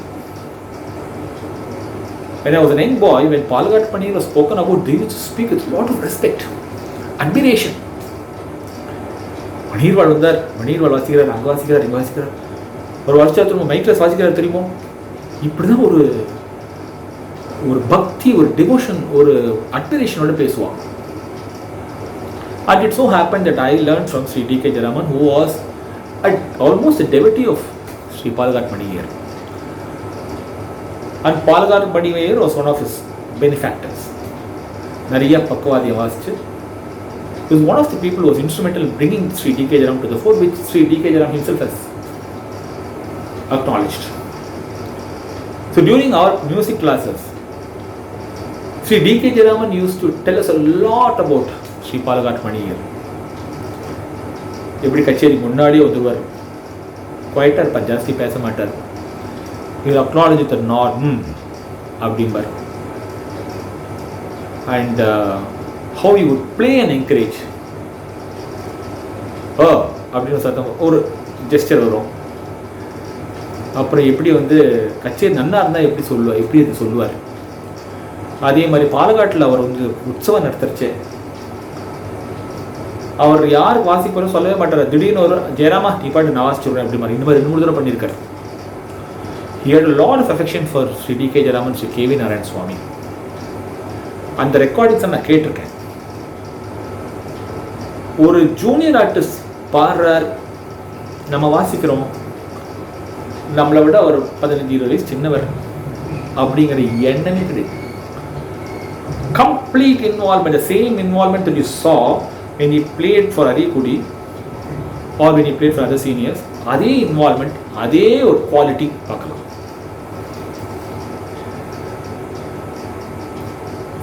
When I was a young boy, when Palaghat Maniyar was spoken about, they used to speak with a lot of respect, admiration. மணியர்வாள் வந்தார், மணியர்வாள் வாசிக்கிறார், அங்கே வாசிக்கிறார், இங்கே வாசிக்கிறார், ஒரு வருஷத்துக்கு மைக்லஸ் வாசிக்கிறார் தெரியுமோ. இப்படிதான் ஒரு பக்தி, ஒரு டிவோஷன், ஒரு அட்மிரேஷனோட பேசுவாங்க. And it so happened that I learned from Sri D.K. Jayaraman, who was almost a devotee of Sri Palaghat Maniyar. And Palaghat Maniyar was one of his benefactors. Nariya Pakavadiya வாசிச்சு, he was one of the people who was instrumental in bringing Sri D.K. Jayaraman to the fore, which Sri D.K. Jayaraman himself has acknowledged. So during our music classes, Sri D.K. Jayaraman used to tell us a lot about Sri Palaghat Maniyar. எப்படி கச்சேரி முன்னாடியே வந்துடுவார், குவைட்டாக இருப்பார், ஜாஸ்தி பேச மாட்டார். இது acknowledge with not அப்படிம்பார். And how you would play and encourage அப்படின்னு சத்தம், ஒரு ஜெஸ்டர் வரும். அப்புறம் எப்படி கச்சேரி நன்னா இருந்தால் எப்படி அது சொல்லுவார். அதே மாதிரி பாலக்காட்டில் அவர் உற்சவம் நடத்துறச்சே அவர் யாருக்கு வாசிப்பாரோ சொல்லவே மாட்டார். திடீர்னு ஒரு ஜெயராமா நீ பாட்டு நான் வாசிச்சுடுறேன் அப்படி மாதிரி இந்த மாதிரி 2-3 தடவை பண்ணியிருக்காரு. He had a lot of affection for Sri D.K. Jayaraman, Sri K.V. Narayan Swami. அந்த ரெக்கார்டிங்ஸை நான் கேட்டிருக்கேன். ஒரு ஜூனியர் ஆர்டிஸ்ட் பாடுறார், நம்ம வாசிக்கிறோம், நம்மளை விட ஒரு 15-20 வயசு சின்னவர் அப்படிங்கிற எண்ணமே கிடையாது. Complete involvement, the same involvement that you saw when he played for Arikudi or when he played for other seniors, அதே இன்வால்மெண்ட், அதே ஒரு குவாலிட்டி பார்க்கலாம்.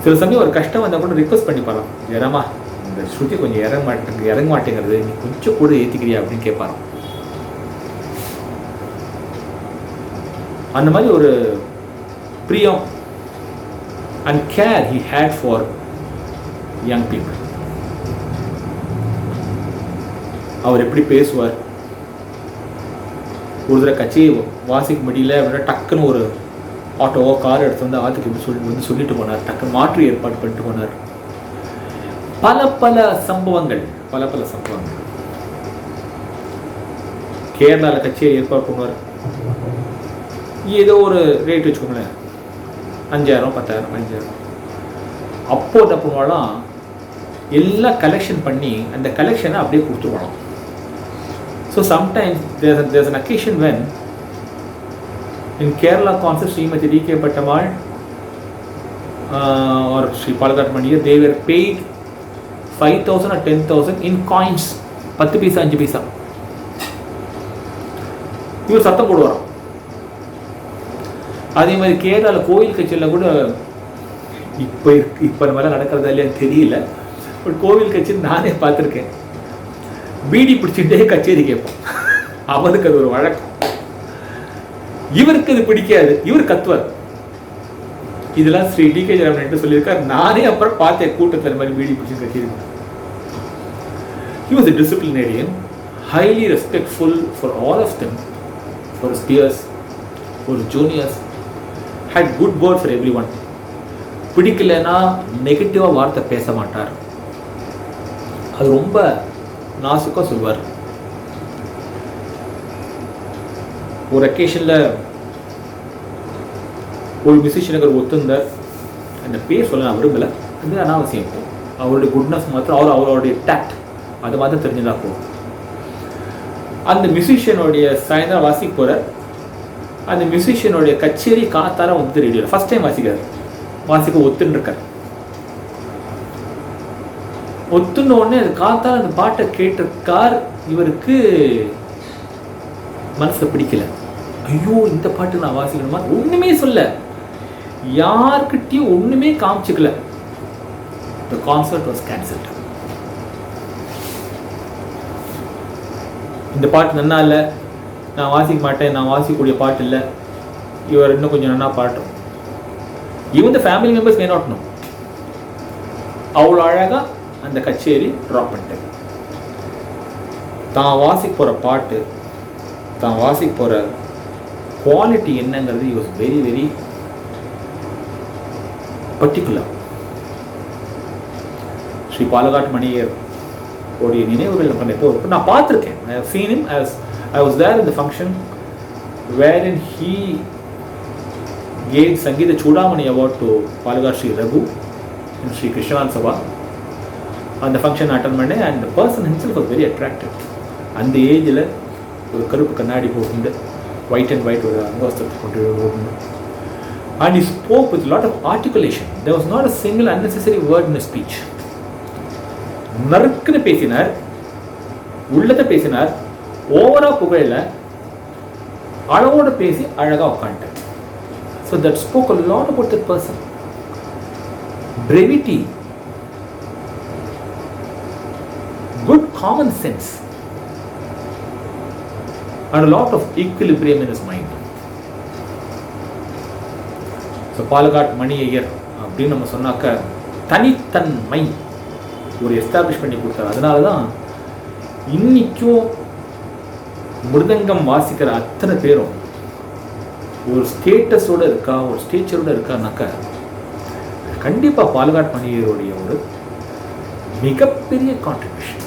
சில சமயம் ஒரு கஷ்டம் வந்தால் கூட ரிக்வஸ்ட் பண்ணி பாராம், ஜெயராமா இந்த ஸ்ருதி கொஞ்சம் இறங்க மாட்டேங்கிறது, நீ கொஞ்சம் கூட ஏற்றிக்கிறியா அப்படின்னு கேட்பாராம். அந்த மாதிரி ஒரு பிரியம் and care he had for young people. அவர் எப்படி பேசுவார், ஒரு தடவை கட்சி வாசிக்க முடியல அப்படின்னா டக்குன்னு ஒரு ஆட்டோவோ கார் எடுத்து வந்து ஆற்றுக்கு இப்படி சொல்லிட்டு போனார், டக்குன்னு மாற்று ஏற்பாடு பண்ணிட்டு போனார். பல சம்பவங்கள். கேரளாவில் கட்சியை ஏற்பாடு பண்ணுவார். ஏதோ ஒரு ரேட் வச்சுக்கோங்களேன், 5,000, 10,000, 5,000. அப்போ என்ன பண்ணுவாலாம், எல்லாம் கலெக்ஷன் பண்ணி அந்த கலெக்ஷனை அப்படியே கொடுத்துருவாங்க. So sometimes there's an occasion when in Kerala concert Srimati D.K. Pattammal or Sri Palaghat Maniyar, they were paid 5,000 or 10,000 in coins, 10 பைசா 5 பைசா. இவர் சத்தம் போடுவாராம். அதே மாதிரி கேரளாவில் கோவில் கட்சியில் கூட இப்போ நம்ம நடக்கிறதா இல்லையா தெரியல, பட் கோவில் கட்சி நானே பார்த்துருக்கேன். பீடி பிடிச்சிட்டே கச்சேரி கேட்போம். அவனுக்கு அது ஒரு வழக்கம். இவருக்கு அது பிடிக்காது, இவர் கத்துவார். இதெல்லாம் ஸ்ரீ டி.கே. ஜெயராமன் சொல்லியிருக்கார். நானே அப்புறம் பார்த்தேன் கூட்டத்தில் மாதிரி பீடி பிடிச்சி கச்சேரி. He was a disciplinarian, highly respectful for all of them, for his peers, for his juniors, had good word for everyone. பிடிக்கலன்னா நெகட்டிவாக வார்த்தை பேச மாட்டார். அது ரொம்ப நாசுக்காக சொல்வார். ஒரு அக்கேஷனில் ஒரு மியூசிஷியனுக்கு ஒத்துந்தார், அந்த பேர் சொல்ல நான் விரும்பலை, அது அனாவசியம். அவருடைய குட்னஸ் மாத்திரம், அவருடைய டேக்ட் அது மாத்திரம் தெரிஞ்சதாக போகும். அந்த மியூசிஷியனுடைய சாயந்தரம் வாசிக்க போகிறார். அந்த மியூசிஷியனுடைய கச்சேரி காத்தால வந்து ரேடியோவில் ஃபஸ்ட் டைம் வாசிக்க ஒத்துன்னு இருக்கார். ஒத்துன உடனே அது காத்தால அந்த பாட்டை கேட்டிருக்கார். இவருக்கு மனசுல பிடிக்கல. ஐயோ இந்த பாட்டு நான் வாசிக்கணுமா, ஒண்ணுமே சொல்ல, யார்கிட்டயும் ஒண்ணுமே காமிச்சுக்கல. The concert was cancelled. இந்த பாட்டு நன்னா இல்லை, நான் வாசிக்க மாட்டேன், நான் வாசிக்கக்கூடிய பாட்டு இல்லை, இவர் இன்னும் கொஞ்சம் நன்னா பாட்டும். Even the family members may not know. அவ்வளோ அழகாக அந்த கச்சேரி ட்ராப் பண்ணிட்டேன். தான் வாசிக்க போகிற பாட்டு, தான் வாசிக்க போகிற குவாலிட்டி என்னங்கிறது he was very very particular. Sri Palakkad Maniyar உடைய நினைவுகள் பண்ணப்போ நான் பார்த்துருக்கேன். I have seen him as I was there in the function wherein he gave Sangeeta Chudamani Award to Palagat Sri Raghu in Sri Krishnan Sabha. அந்த function attend பண்ணேன். And the person himself was very attractive. அந்த ஏஜில் ஒரு கருப்பு கண்ணாடி போட்டு white and white ஒரு அங்கவஸ்திரத்தை கொண்டு போகணும். And he spoke with a lot of articulation. There was not a single unnecessary word in his speech. நறுக்குன்னு பேசினார், உள்ளத்தை பேசினார், ஓவராக புகழல, அளவோடு பேசி அழகாக உட்காந்துட்டார். So that spoke a lot about that person. Brevity, good common sense, and a lot of equilibrium in his mind. So Palakkad மணி ஐயர் அப்படின்னு நம்ம சொன்னாக்க தனித்தன்மை ஒரு எஸ்டாப்ளிஷ் பண்ணி கொடுத்தாரு. அதனால தான் இன்னைக்கும் மிருதங்கம் வாசிக்கிற அத்தனை பேரும் ஒரு ஸ்டேட்டஸோடு இருக்கா, ஒரு ஸ்டேச்சரோடு இருக்கானாக்கா கண்டிப்பாக பாலகாட் மணியருடைய ஒரு மிகப்பெரிய contribution.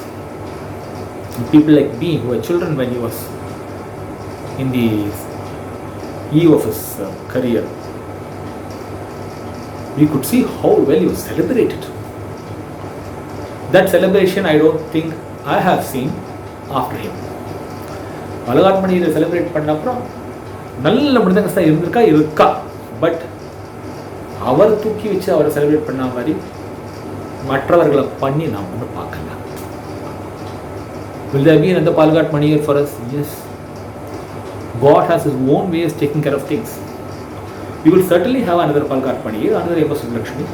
And people like me who were children when he was in the eve of his career, we could see how well he was celebrated. That celebration I don't think I have seen after him. Balagaat Maniyar celebrate பண்ண அப்புறம் நல்ல மிருதங்கஸ்தா இருக்கா, but அவர் தூக்கி வச்சு அவரை celebrate பண்ண மாதிரி மற்றவர்களை பண்ணி நாம் வந்து பார்க்கல. Will there be another Balagaat Maniyar for us? Yes. God has his own ways taking care of things. We will certainly have another Balagaat Maniyar, another M.S. Subbulakshmi.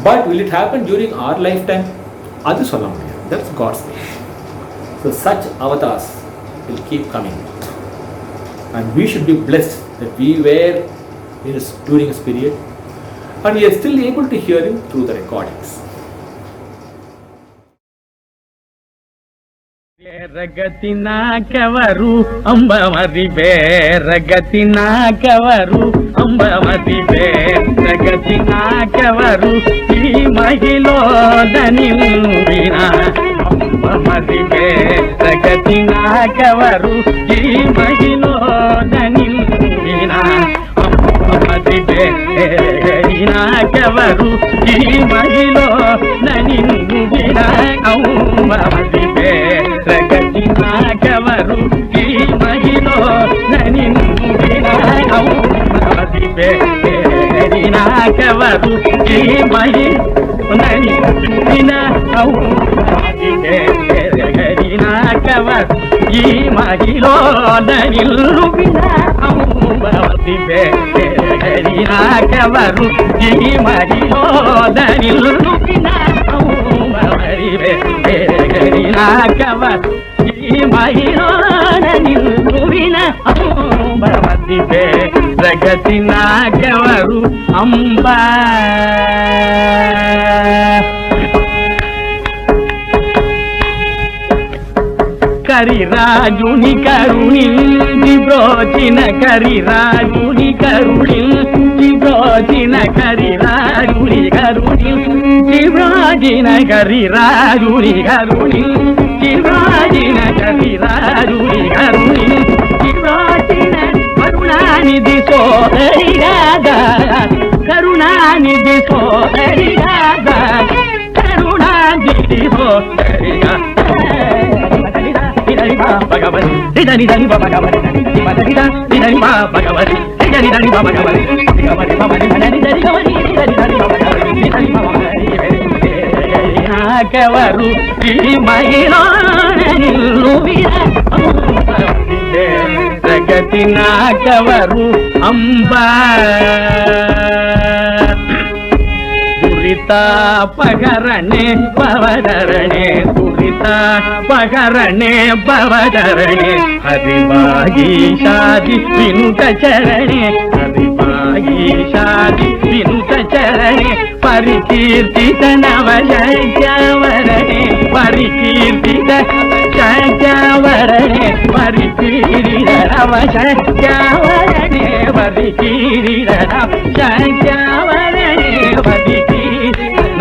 But will it happen during our lifetime? Adu solla mudiyadhu. That's God's wish. So such avatars will keep coming. And we should be blessed that we were during his period and we are still able to hear him through the recordings. ರಗತಿನಾಕವರು ಅಂಬಮದಿ ರಗತಿನಾಕವರು ಅಂಬಮದಿ ರಗತಿನಾಕವರು ಈ ಮಹಿಳೋದನಿಂದಿನ ಅಂಬಮದಿ ರಗತಿನಾಕವರು ಈ ಮಹಿಳೋದನಿಂದಿನ ಅಂಬಮದಿ ನಾಕವರು ಈ ಮಹಿಳೋದನಿಂದಿನ ಅಂಬಮದಿ ರಗತಿನಾಕವರು ಈ ಮಹಿಳೋ ನನಿಂದಿನ ನಾಕವರು ಈ ಮಹಿ ನನಿಂದಿನ ರಗತಿನಾಕವರು ಈ ಮಹಿಳೋ ನನಿಂದಿನ ನಾಕವರು ಈ ಮಹಿಳೋ ನನಿಂದಿನ ನಾಕವರು ಈ ಮಹಿಳೋನಿನ ಅಂಬಮದಿವೆ ರಗತಿನಾಕವರು ಅಂಬ ಕರಿರಾಜುನಿ ಕರುಣಿಂದಿ ಬ್ರೋಚಿನ ಕರಿರಾಜುನಿ ಕರುಣಿಂದಿ ಬ್ರೋಚಿನ ಕರಿರಾಜುನಿ ಕರುಣಿಂದಿ ಬ್ರೋಚಿನ ಕರಿರಾಜುನಿ ಕರುಣಿಂದಿ ಬ್ರೋಚಿನ ಕರಿರಾಜುನಿ ಕರುಣಿಂದಿ ಬ್ರೋಚಿನ ಕರುಣಾನಿಧಿ ಸೋದರಿಗಾದ ಕರುಣಾನಿಧಿ ಸೋದರಿಗಾದ ಕರುಣಾನಿಧಿ ಸೋದರಿಗ ಭಗವತಿ ನಿಧನಿ ಧನಿ ಭಗವತಿ ನಿಧನಿ ನಿಧನಿ ಭಗವತಿ ನಿಧನಿ ಧನಿ ಭಗವತಿ ಭಗವತಿ ಭವನಿ ಧನಿ ಧನಿ ಭವನಿ ನಿಧನಿ ಧನಿ ಭಗವತಿ ನಿಧನಿ ಭವನಿ ನಾಕವರು ಈ ಮಹಿಳೋನಿಲ್ಲುವಿನ ರಗತಿನಾಕವರು ಅಂಬ ದುರಿತ ಪಗರಣೆ ಪವದರಣೆ ದುರಿತ ಪಗರಣೆ ಪವದರಣೆ ಹರಿವಾಗಿ ಶಾದಿ ವಿನುತ ಚರಣೆ ಹರಿವಾಗಿ ಶಾದಿ ವಿನುತ ಚರಣೆ ಪರಿಕೀರ್ತಿತ ನವಶಕ್ಯವರಣೆ ಪರಿಕೀರ್ತಿತ ಶಕ್ಯವರಣೆ ಪರಿಕೀರಿದ ನವಶಕ್ಯವರಣೆ ಪರಿಕೀರಿದ ನವಶಕ್ಯವರಣೆ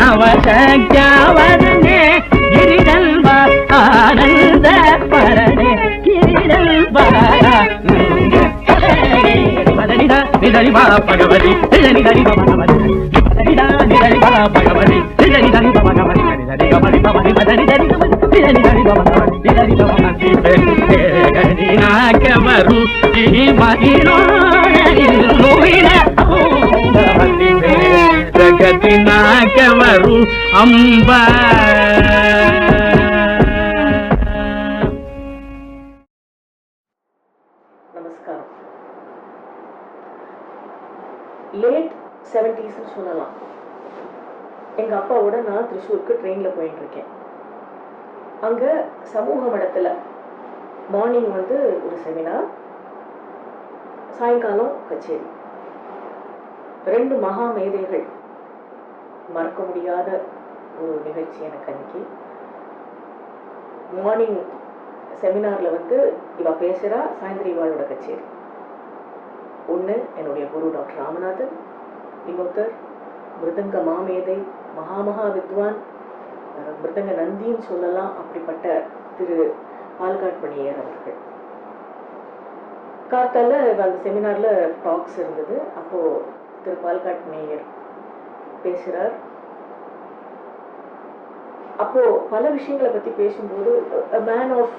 ನವಶಕ್ಯವರಣೆ ಗಿರಿದಲ್ವ ಆನಂದ ಪರಣೆ ಗಿರಿದಲ್ವ ನಿಧನಿಧ ನಿಧನಿ ಬಾ ಭಗವತಿ ನಿಧನಿ ಧನಿ ಭಗವತಿ ನಿಧನಿಧ ನಿಧನಿ ಬಾ ಭಗವತಿ ನಿಧನಿ ಧನಿ ಭಗವತಿ ನಿಧನಿ ಗಮನಿ ಭವನಿ ಮದನಿ ಧನಿ ಗಮನಿ ನಿಧನಿ ಧನಿ ಭಗವತಿ ನಿಧನಿ ಭವತಿ ನಾಕವರು ಈ ಮಹಿಳೋನಿಲ್ಲುವಿನ ರಗತಿನಾಕವರು ಅಂಬ நமஸ்காரம். லேட் 70s சொல்லலாம். எங்கள் அப்பாவோட நான் திருச்சூருக்கு ட்ரெயினில் போயிட்டுருக்கேன். அங்கே சமூக மடத்தில் மார்னிங் வந்து ஒரு செமினார், சாயங்காலம் கச்சேரி. 2 மகா மேதைகள், மறக்க முடியாத ஒரு நிகழ்ச்சி எனக்கு அன்னைக்கு. மார்னிங் செமினாரில் வந்து இவ பேசுகிறா, சாயந்தரம் இவாளோட கச்சேரி. ஒன்று என்னுடைய குரு டாக்டர் ராமநாதன், இன்னொருத்தர் மிருதங்க மாமேதை, மகாமகா வித்வான், மிருதங்க நந்தின்னு சொல்லலாம். அப்படிப்பட்ட திரு பால்காட் மணியர் அவர்கள். காத்தால அந்த செமினார்ல டாக்ஸ் இருந்தது. அப்போ திரு பால்காட் மணியர் பேசுறார். அப்போ பல விஷயங்களை பத்தி பேசும்போது மேன் ஆஃப்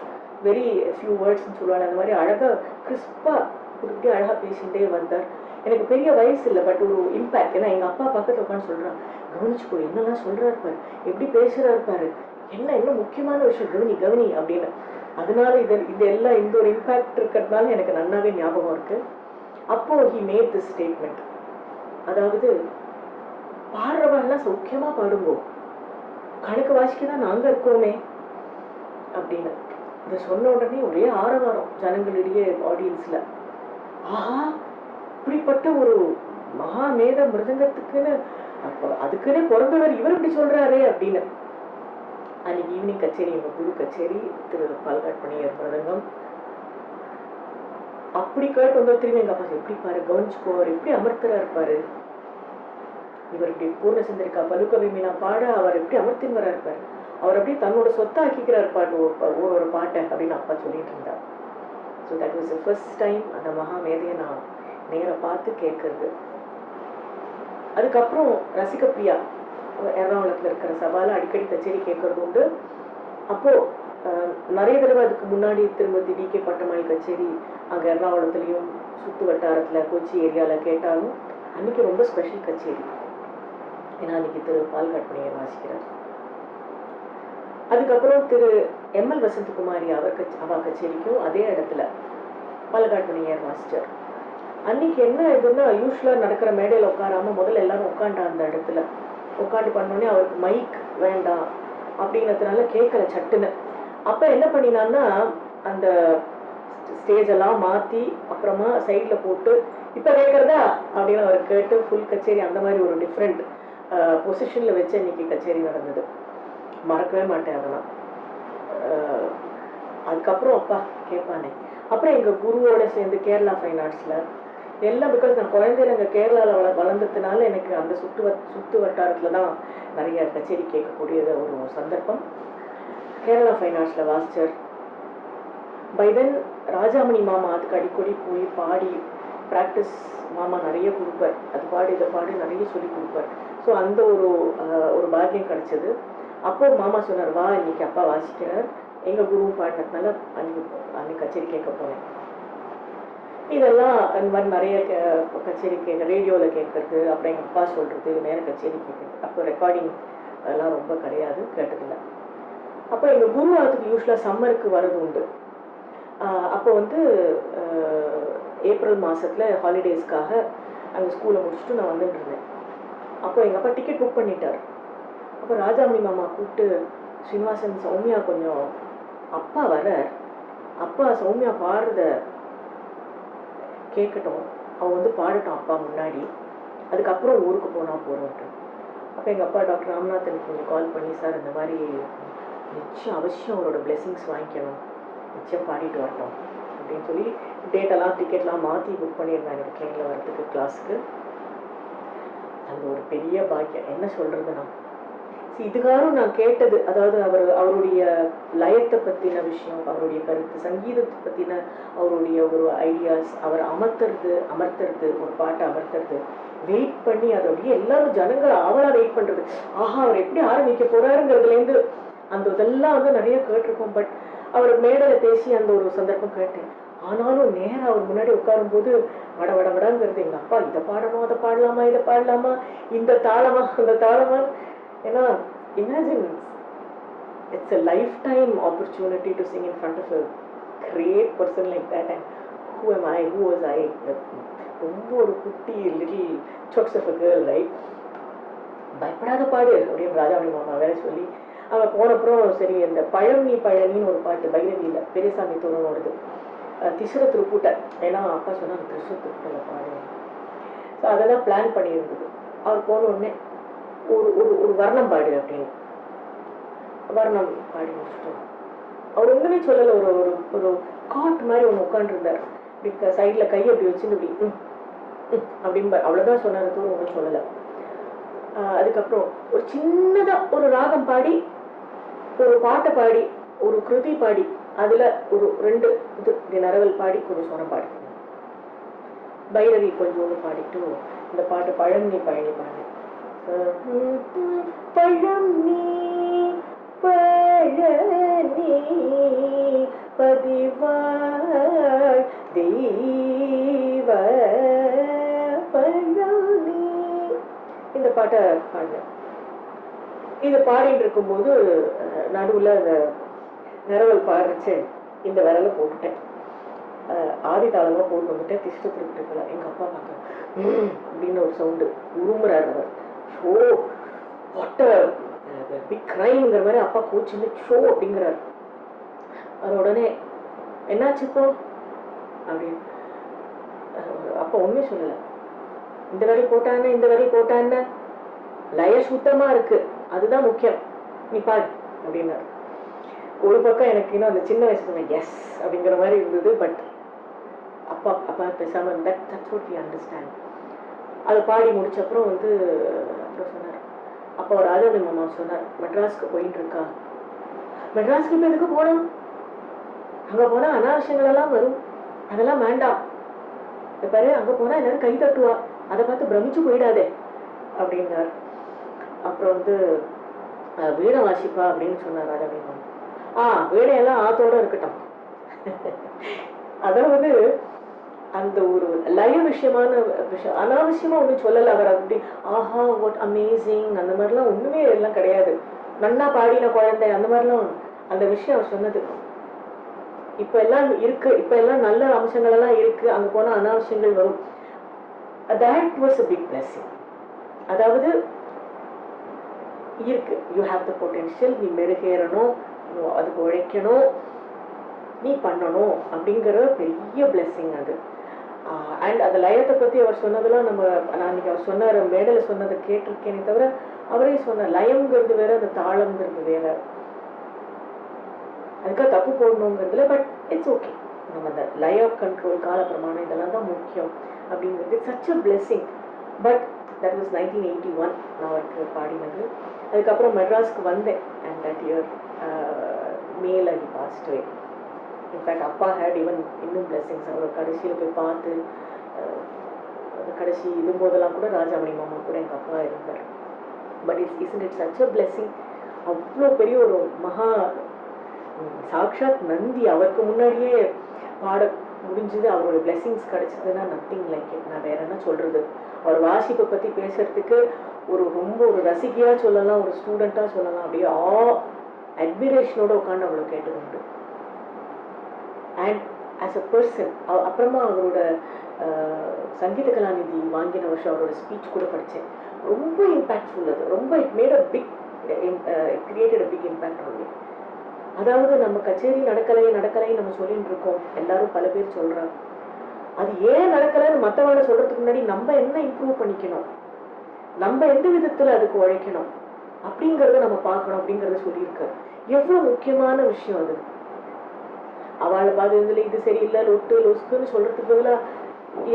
வெரி ஃபியூ வேர்ட்ஸ்ன்னு சொல்லுவாங்க, அந்த மாதிரி அழகா கிறிஸ்பா புதுப்படி அழகா பேசிகிட்டே வந்தார். எனக்கு பெரிய வயசு இல்லை, பட் ஒரு இம்பேக்ட். ஏன்னா எங்கள் அப்பா பக்கத்தில் உட்காந்து சொல்கிறான், கவனிச்சுக்கோ என்னெல்லாம் சொல்கிறாரு பாரு, எப்படி பேசுகிறாரு பாரு, என்ன இன்னும் முக்கியமான விஷயம் கவனி கவனி அப்படின்னு. அதனால இது எல்லாம் இந்த ஒரு இம்பேக்ட் இருக்கிறதுனால எனக்கு நன்னாவே ஞாபகம் இருக்கு. அப்போ ஹி மேட் திஸ் ஸ்டேட்மெண்ட், அதாவது பாடுறவெல்லாம் சௌக்கியமா பாடுவோம், கணக்கு வாசிக்க தான் நாங்கள் இருக்கோமே அப்படின்னு. இதை சொன்ன உடனே ஒரே ஆரவாரம் ஜனங்களிடையே, ஆடியன்ஸில். ஆஹா, இப்படிப்பட்ட ஒரு மகா மேத மிருதங்கத்துக்குன்னு அப்போ அதுக்குன்னே பிறந்தவர் இவர் இப்படி சொல்கிறாரே அப்படின்னு. அன்னைக்கு ஈவினிங் கச்சேரி, எங்கள் குரு கச்சேரி, திரு பால்காட் மணியர் மிருதங்கம். அப்படி கேட்டு வந்தோம். திரும்பி எங்கள் அப்பா எப்படி பாரு, கவனிச்சுக்கோவர் எப்படி அமர்த்தரா இருப்பாரு, இவர் இப்படி பூர்ண சந்திரிக்கா பலுக்கவி மீனா பாட அவர் எப்படி அமர்த்தின் வரா இருப்பாரு, அவர் அப்படியே தன்னோட சொத்தாக்கிக்கிறார் பாட்டு ஒரு பாட்டை அப்படின்னு அப்பா சொல்லிட்டு இருந்தார். So that was the first time அந்த மகா மேதையை நான் நேராக பார்த்து கேட்கறது. அதுக்கப்புறம் ரசிகப்பிரியா எர்ணாகுளத்தில் இருக்கிற சபாவில் அடிக்கடி கச்சேரி கேட்கறது உண்டு. அப்போது நிறைய தடவை அதுக்கு முன்னாடி திரும்பதி டி.கே. பட்டமயில் கச்சேரி அங்கே எர்ணாகுளத்துலேயும் சுற்று வட்டாரத்தில் கொச்சி ஏரியாவில் கேட்டாலும் அன்றைக்கி ரொம்ப ஸ்பெஷல் கச்சேரி. ஏன்னா அன்றைக்கி திரு பால்காட் மணியர் வாசிக்கிறார். அதுக்கப்புறம் திரு எம்.எல். வசந்தகுமாரி அவ கச்சேரிக்கும் அதே இடத்துல பால்காட் மணியர் வாசிச்சார். அன்றைக்கி என்ன இதுன்னா, யூஸ்வலாக நடக்கிற மேடையில் உட்காராமல் முதல்ல எல்லாரும் உட்காண்டா அந்த இடத்துல உட்காந்து பண்ணோடனே அவருக்கு மைக் வேண்டாம் அப்படிங்கிறதுனால கேட்கல சட்டுன்னு. அப்போ என்ன பண்ணினான்னா அந்த ஸ்டேஜெல்லாம் மாற்றி அப்புறமா சைடில் போட்டு இப்போ கேட்குறதா அப்படின்னு அவர் கேட்டு ஃபுல் கச்சேரி அந்த மாதிரி ஒரு டிஃப்ரெண்ட் பொசிஷனில் வச்சு இன்னைக்கு கச்சேரி நடந்தது. மறக்கவே மாட்டேன் அதெல்லாம். அதுக்கப்புறம் அப்பா கேட்பானே. அப்புறம் எங்கள் குருவோட சேர்ந்து கேரளா ஃபைன் ஆர்ட்ஸில் எல்லாம், பிகாஸ் நான் குழந்தையில அங்கே கேரளாவில் வளர்ந்ததுனால எனக்கு அந்த சுற்று வட்டாரத்தில் தான் நிறைய கச்சேரி கேட்கக்கூடிய ஒரு சந்தர்ப்பம். கேரளா ஃபைன் ஆர்ட்ஸில் வாசிச்சார். பை தென் ராஜாமணி மாமா அதுக்கு அடிக்கடி போய் பாடி ப்ராக்டிஸ் மாமா நிறைய கொடுப்பார். அது பாடு இதை பாடு நிறைய சொல்லி கொடுப்பார். ஸோ அந்த ஒரு பாக்கியம் கிடச்சிது. அப்போ மாமா சொன்னார், வா இன்னைக்கு அப்பா வாசிக்கிறார், எங்கள் குரு பாடினதுனால அன்னைக்கு கச்சேரி கேட்க போனேன். இதெல்லாம் அந்த மாதிரி நிறைய கச்சேரி ரேடியோவில் கேட்கறது, அப்புறம் எங்கள் அப்பா சொல்கிறது, நேரம் கச்சேரி கேட்குறது. அப்போ ரெக்கார்டிங் அதெல்லாம் ரொம்ப கிடையாது, கேட்டதில்லை. அப்போ எங்கள் குரு அதுக்கு யூஸ்வலாக சம்மருக்கு வரது உண்டு. அப்போ ஏப்ரல் மாதத்தில் ஹாலிடேஸ்க்காக அங்கே ஸ்கூலை முடிச்சுட்டு நான் வந்துட்டு இருந்தேன். அப்போ எங்கள் அப்பா டிக்கெட் புக் பண்ணிட்டார். அப்போ ராஜாமணி மாமா கூப்பிட்டு, ஸ்ரீனிவாசன் சௌமியா கொஞ்சம் அப்பா வர, அப்பா சௌமியா பாடுறத கேட்கட்டும், அவன் பாடட்டும் அப்பா முன்னாடி, அதுக்கப்புறம் ஊருக்கு போனால் போகிறோன்ட்டு. அப்போ எங்கள் அப்பா டாக்டர் ராமநாதன் கொஞ்சம் கால் பண்ணி, சார் இந்த மாதிரி நிச்சயம் அவசியம் அவரோட பிளெஸிங்ஸ் வாங்கிக்கணும், நிச்சயம் பாடிட்டு வரட்டும் அப்படின்னு சொல்லி டேட்டெல்லாம் டிக்கெட்லாம் மாற்றி புக் பண்ணியிருந்தேன் எனக்கு ட்ரெயினில் வரத்துக்கு கிளாஸுக்கு. அந்த ஒரு பெரிய பாக்கியம் என்ன சொல்கிறதுனா, இதுக்காரும் நான் கேட்டது, அதாவது அவருடைய லயத்தை பற்றின விஷயம், அவருடைய கருத்து, சங்கீதத்தை பற்றின அவருடைய ஒரு ஐடியாஸ், அவர் அமர்த்துறது ஒரு பாட்டை அமர்த்துறது, வெயிட் பண்ணி அதை அப்படியே எல்லாரும் ஜனங்கள் ஆவலாக வெயிட் பண்ணுறது, ஆஹா அவர் எப்படி ஆரம்பிக்க போகிறாருங்கிறதுலேருந்து அந்த இதெல்லாம் நிறைய கேட்டிருக்கோம். பட் அவர் மேடையில் பேசி அந்த ஒரு சந்தர்ப்பம் கேட்டேன். ஆனாலும் நேராக அவர் முன்னாடி உட்காரும்போது வடங்கிறது, எங்கள் அப்பா இதை பாடணும், அதை பாடலாமா, இதை பாடலாமா, இந்த தாளமா அந்த தாளமா. ஏன்னா imagine it's a lifetime opportunity to sing in front of a great person like that, and who was I, ரொம்ப ஒரு குட்டி little chokes of a girl, right? பயப்படாத பாடு அப்படின்னு ராஜாமணி மாமா வேற சொல்லி அவன் போனப்புறம் சரி இந்த பழனின்னு ஒரு பாட்டு பைரவியில் பெரியசாமி தோழனோடது, திசுர திருப்பூட்டை, ஏன்னா அப்பா சொன்னாங்க திசுர திருப்பூட்டில் பாடு. ஸோ அதெல்லாம் பிளான் பண்ணியிருந்தது. அவர் போன உடனே ஒரு வர்ணம் பாடு அப்படின்னு வர்ணம் பாடி முடிச்சிட்டோம். அவர் ஒன்றுமே சொல்லலை. ஒரு காட் மாதிரி ஒன்று உட்காந்துருந்தார். இப்படி சைடில் கையை அப்படி வச்சுன்னு இப்படி அப்படின்னு அவ்வளோதான் சொன்னார், தூரம் ஒன்றும் சொல்லலை. அதுக்கப்புறம் ஒரு சின்னதாக ஒரு ராகம் பாடி ஒரு பாட்டை பாடி ஒரு கிருதி பாடி அதில் ஒரு 2 இது நரவல் பாடி கொஞ்சம் சொன்ன பாடி பைரவி கொஞ்சோண்டு பாடிட்டு இந்த பாட்டு பழனி பழனி பாடு பழனி பழனி பதிவாழ் தெய்வ பழனி இந்த பாட்டை பாடுறேன். இதை பாடிட்டு இருக்கும்போது நடுவில் அந்த நிறவல் பாடுறச்சு இந்த விரலை போட்டுட்டேன். ஆதி தாளமாக போட்டு வந்துட்டேன். திஷ்ட திருப்பிட்டு எங்கள் அப்பா பார்க்க அப்படின்னு ஒரு சவுண்டு உருமுறாரு. அவர் ஷோ வாட்ட பிக் கிரைம்ங்கிற மாதிரி அப்பா கோச்சிருந்து ஷோ அப்படிங்கிறார். அது உடனே என்னாச்சு இப்போ அப்படின்னு அப்பா ஒன்றுமே சொல்லலை. இந்த வரி போட்டான்னு இந்த வரி போட்டான்னு லய சுத்தமாக இருக்கு, அதுதான் முக்கியம், நீ பாடு அப்படின்னாரு. ஒரு பக்கம் எனக்கு இன்னும் அந்த சின்ன வயசுல எஸ் அப்படிங்கிற மாதிரி இருந்தது. பட் அப்பா அப்பா பேசாமல் தட்ஸ் வாட் வி அண்டர்ஸ்டாண்ட். அதை பாடி முடிச்ச அப்புறம் அப்புறம் சொன்னார் அப்போ ராஜாமணி மாமா சொன்னார், மெட்ராஸ்க்கு போயிட்டு இருக்கா. மெட்ராஸ்க்கு இப்போ எதுக்கு போனோம், அங்கே போனால் அனாவசியங்கள் எல்லாம் வரும், அதெல்லாம் வேண்டாம். பாரு அங்கே போனால் எல்லாரும் கை தட்டுவா, அதை பார்த்து பிரமிச்சு போயிடாதே அப்படின்னார். அப்புறம் வீணை வாசிப்பா அப்படின்னு சொன்னார் ராஜாமணி மாமா. வீணையெல்லாம் ஆத்தோட இருக்கட்டும். அதாவது அந்த ஒரு லய விஷயமான விஷயம் அனாவசியமா ஒன்றும் சொல்லலை அவர். அப்படி ஆஹா வாட் அமேசிங் அந்த மாதிரிலாம் ஒண்ணுமே எல்லாம் கிடையாது. நன்னா பாடின குழந்தை அந்த மாதிரிலாம் அந்த விஷயம் அவர் சொன்னது. இப்ப எல்லாம் இருக்கு, இப்ப எல்லாம் நல்ல அம்சங்கள் எல்லாம் இருக்கு, அங்க போனா அனாவசியங்கள் வரும். that was a big blessing. அதாவது இருக்கு, யூ ஹாவ் த பொட்டென்ஷியல், நீ மெருகேறணும், அதுக்கு உழைக்கணும், நீ பண்ணணும் அப்படிங்கிற பெரிய பிளெஸ்ஸிங் அது. அண்ட் அந்த லயத்தை பற்றி அவர் சொன்னதெல்லாம் நான் இன்னைக்கு அவர் சொன்னார் மேடையில் சொன்னதை கேட்டிருக்கேனே தவிர அவரே சொன்னார் லயம்ங்கிறது வேற, அந்த தாளம்ங்கிறது வேற. அதுக்காக தப்பு போடணுங்கிறதுல பட் இட்ஸ் ஓகே. நம்ம அந்த லய கண்ட்ரோல் கால பிரமாணம் இதெல்லாம் தான் முக்கியம் அப்படிங்கிறது such a blessing. But that was 1981 நான் அவருக்கு பாடினது. அதுக்கப்புறம் மெட்ராஸ்க்கு வந்தேன். அண்ட் தட் இயர் மேல ஹி பாஸ்ட் அவே. இன்ஃபேக்ட் அப்பா ஹேட் ஈவன் இன்னும் பிளெஸ்ஸிங்ஸ். அவர் கடைசியில் போய் பார்த்து கடைசி போதெல்லாம் கூட ராஜாமணி மாமா கூட எங்கள் அப்பா இருந்தார். But it's such a blessing. அவ்வளோ பெரிய ஒரு மகா சாக்ஷாத் நந்தி அவருக்கு முன்னாடியே பாட முடிஞ்சது, அவரோட பிளெஸ்ஸிங்ஸ் கிடைச்சதுன்னா நத்திங் லைக் இட். நான் வேற என்ன சொல்றது. அவர் வாசிப்பை பற்றி பேசுறதுக்கு ரொம்ப ஒரு ரசிகையாக சொல்லலாம், ஒரு ஸ்டூடெண்ட்டாக சொல்லலாம். அப்படியே அட்மிரேஷனோட உட்காந்து அவ்வளோ கேட்டது உண்டு. அண்ட் ஆஸ் அ பர்சன் அப்புறமா அவரோட சங்கீத கலாநிதி வாங்கின வருஷம் அவரோட ஸ்பீச் கூட படித்தேன். ரொம்ப இம்பேக்ட்ஃபுல் அது. ரொம்ப it made a big created a big impact on me. அதாவது நம்ம கச்சேரி நடக்கலை நம்ம சொல்லிட்டு இருக்கோம், எல்லாரும் பல பேர் சொல்றாங்க. அது ஏன் நடக்கலைன்னு மற்றவங்க சொல்றதுக்கு முன்னாடி நம்ம என்ன இம்ப்ரூவ் பண்ணிக்கணும், நம்ம எந்த விதத்துல அதுக்கு உழைக்கணும் அப்படிங்கிறத நம்ம பார்க்கணும் அப்படிங்கிறத சொல்லியிருக்காரு. எவ்வளவு முக்கியமான விஷயம் அது. அவளை பார்த்து இது சரியில்லை லொட்டு லொஸ்க்குன்னு சொல்றதுக்கு பதிலாக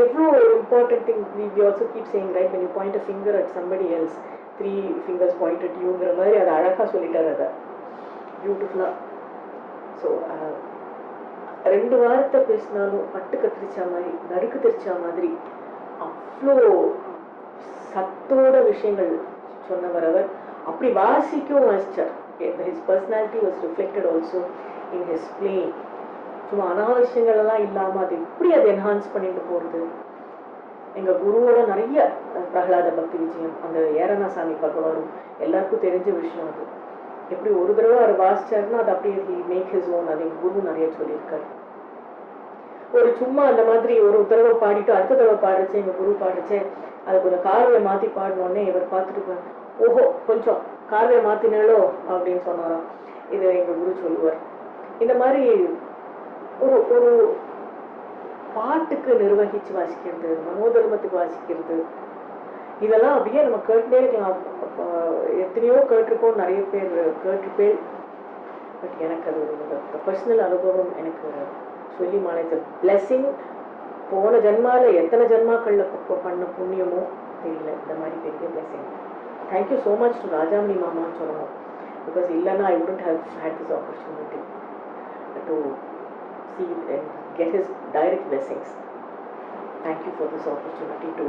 எவ்வளோ important thing we also keep saying right, when you point a finger at somebody else 3 fingers point at youங்கிற மாதிரி அதை அழகாக சொல்லிட்டார். அதை பியூட்டிஃபுல்லாக. ஸோ 2 வாரத்தை பேசினாலும் பட்டு கத்திரிச்சா மாதிரி நறுக்கு தெரிச்சா மாதிரி அவ்வளோ சத்தோட விஷயங்கள் சொன்னவர் அவர். அப்படி வாசிக்கவும் வாசிச்சார். His personality was reflected also in his playing. சும்மா அனாவசியங்கள்லாம் இல்லாமல் அது எப்படி அதை என்ஹான்ஸ் பண்ணிட்டு போகிறது. எங்கள் குருவோட நிறைய பிரகலாத பக்தி விஜயம், அந்த ஏரணாசாமி பகவானும் எல்லாருக்கும் தெரிஞ்ச விஷயம் அது. எப்படி ஒரு தடவை அவர் வாசிச்சாருன்னா அது அப்படியே மேக் ஹிஸ் ஓன். அது எங்கள் குரு நிறைய சொல்லியிருக்காரு. ஒரு சும்மா அந்த மாதிரி ஒரு தடவை பாடிட்டு அடுத்த தடவை பாடுச்சு எங்கள் குரு பாடுச்சு, அதை கொஞ்சம் கார்வையை மாற்றி பாடினோடனே இவர் பார்த்துட்டு ஓஹோ கொஞ்சம் கார்வையை மாற்றினாலோ அப்படின்னு சொன்னாராம். இது எங்கள் குரு சொல்லுவார். இந்த மாதிரி ஒரு ஒரு பாட்டுக்கு நிர்வகிச்சு வாசிக்கிறது, மனோதர்மத்துக்கு வாசிக்கிறது, இதெல்லாம் அப்படியே நம்ம கேட்டுட்டே இருக்கலாம். எத்தனையோ கேட்டிருக்கோம், நிறைய பேர் கேட்டிருப்பேன். பட் எனக்கு அது ஒரு பர்சனல் அனுபவம். எனக்கு சொல்லி மாலை பிளெஸ்ஸிங். போன ஜென்மாவில் எத்தனை ஜென்மாக்களில் பண்ண புண்ணியமோ தெரியல, இந்த மாதிரி பெரிய blessing. Thank you so much to Rajamani மாமான்னு சொல்லணும். because illana I wouldn't have had this opportunity to see and get his direct blessings. Thank you for this opportunity to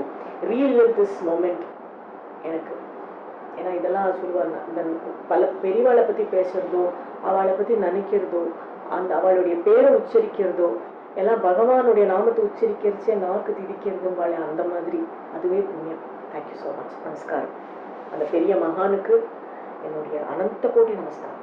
relive this moment. எனக்கு ஏன்னா இதெல்லாம் சொல்லுவாங்க, இந்த பல பெரியவாளை பற்றி பேசுகிறதோ அவளை பற்றி நினைக்கிறதோ அந்த அவளுடைய பேரை உச்சரிக்கிறதோ எல்லாம் பகவானுடைய நாமத்தை உச்சரிக்கிறச்சே நாக்கு திதிக்கிறதும் வாழ அந்த மாதிரி அதுவே புண்ணியம். Thank you so much. நமஸ்காரம். அந்த பெரிய மகானுக்கு என்னுடைய அனந்த கோடி நமஸ்காரம்.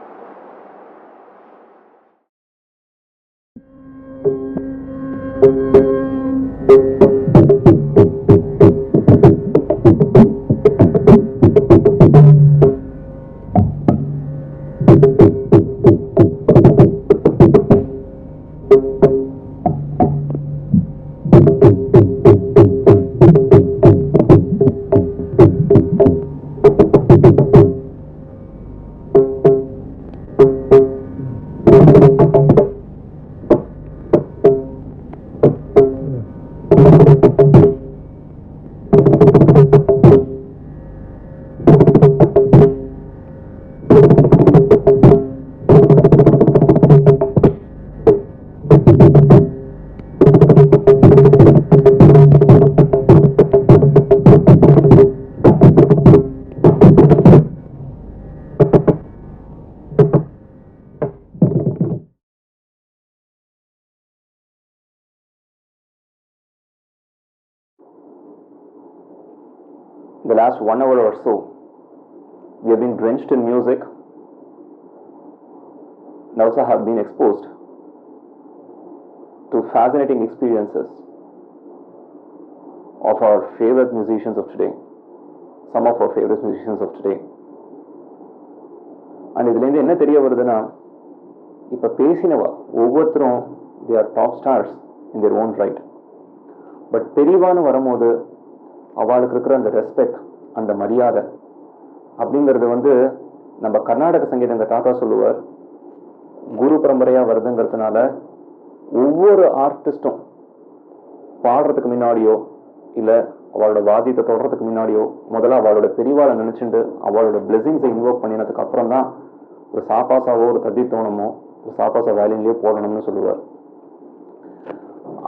The last 1 hour or so, we have been drenched in music and also have been exposed to fascinating experiences of our favorite musicians of today, some of our favorite musicians of today. And இதுலேருந்து என்ன தெரிய வருதுன்னா, இப்போ பேசினவா ஒவ்வொருத்தரும் they are top stars in their own right. But பெரியவான்னு வரும்போது அவளுக்கு இருக்கிற அந்த ரெஸ்பெக்ட், அந்த மரியாதை அப்படிங்கிறது வந்து நம்ம கர்நாடக சங்கீதம் எங்கள் தாத்தா சொல்லுவார், குரு பரம்பரையாக வருதுங்கிறதுனால ஒவ்வொரு ஆர்டிஸ்ட்டும் பாடுறதுக்கு முன்னாடியோ இல்லை அவளோட வாத்தியத்தை தொடறதுக்கு முன்னாடியோ முதல்ல அவளோட பெரியவாளை நினச்சிட்டு அவளோட பிளெஸிங்ஸை இன்வோக் பண்ணினதுக்கு அப்புறம் தான் ஒரு சாப்பாசாவோ ஒரு தத்தித்தோணமோ ஒரு சாப்பாசா வேலையிலேயோ போடணும்னு சொல்லுவார்.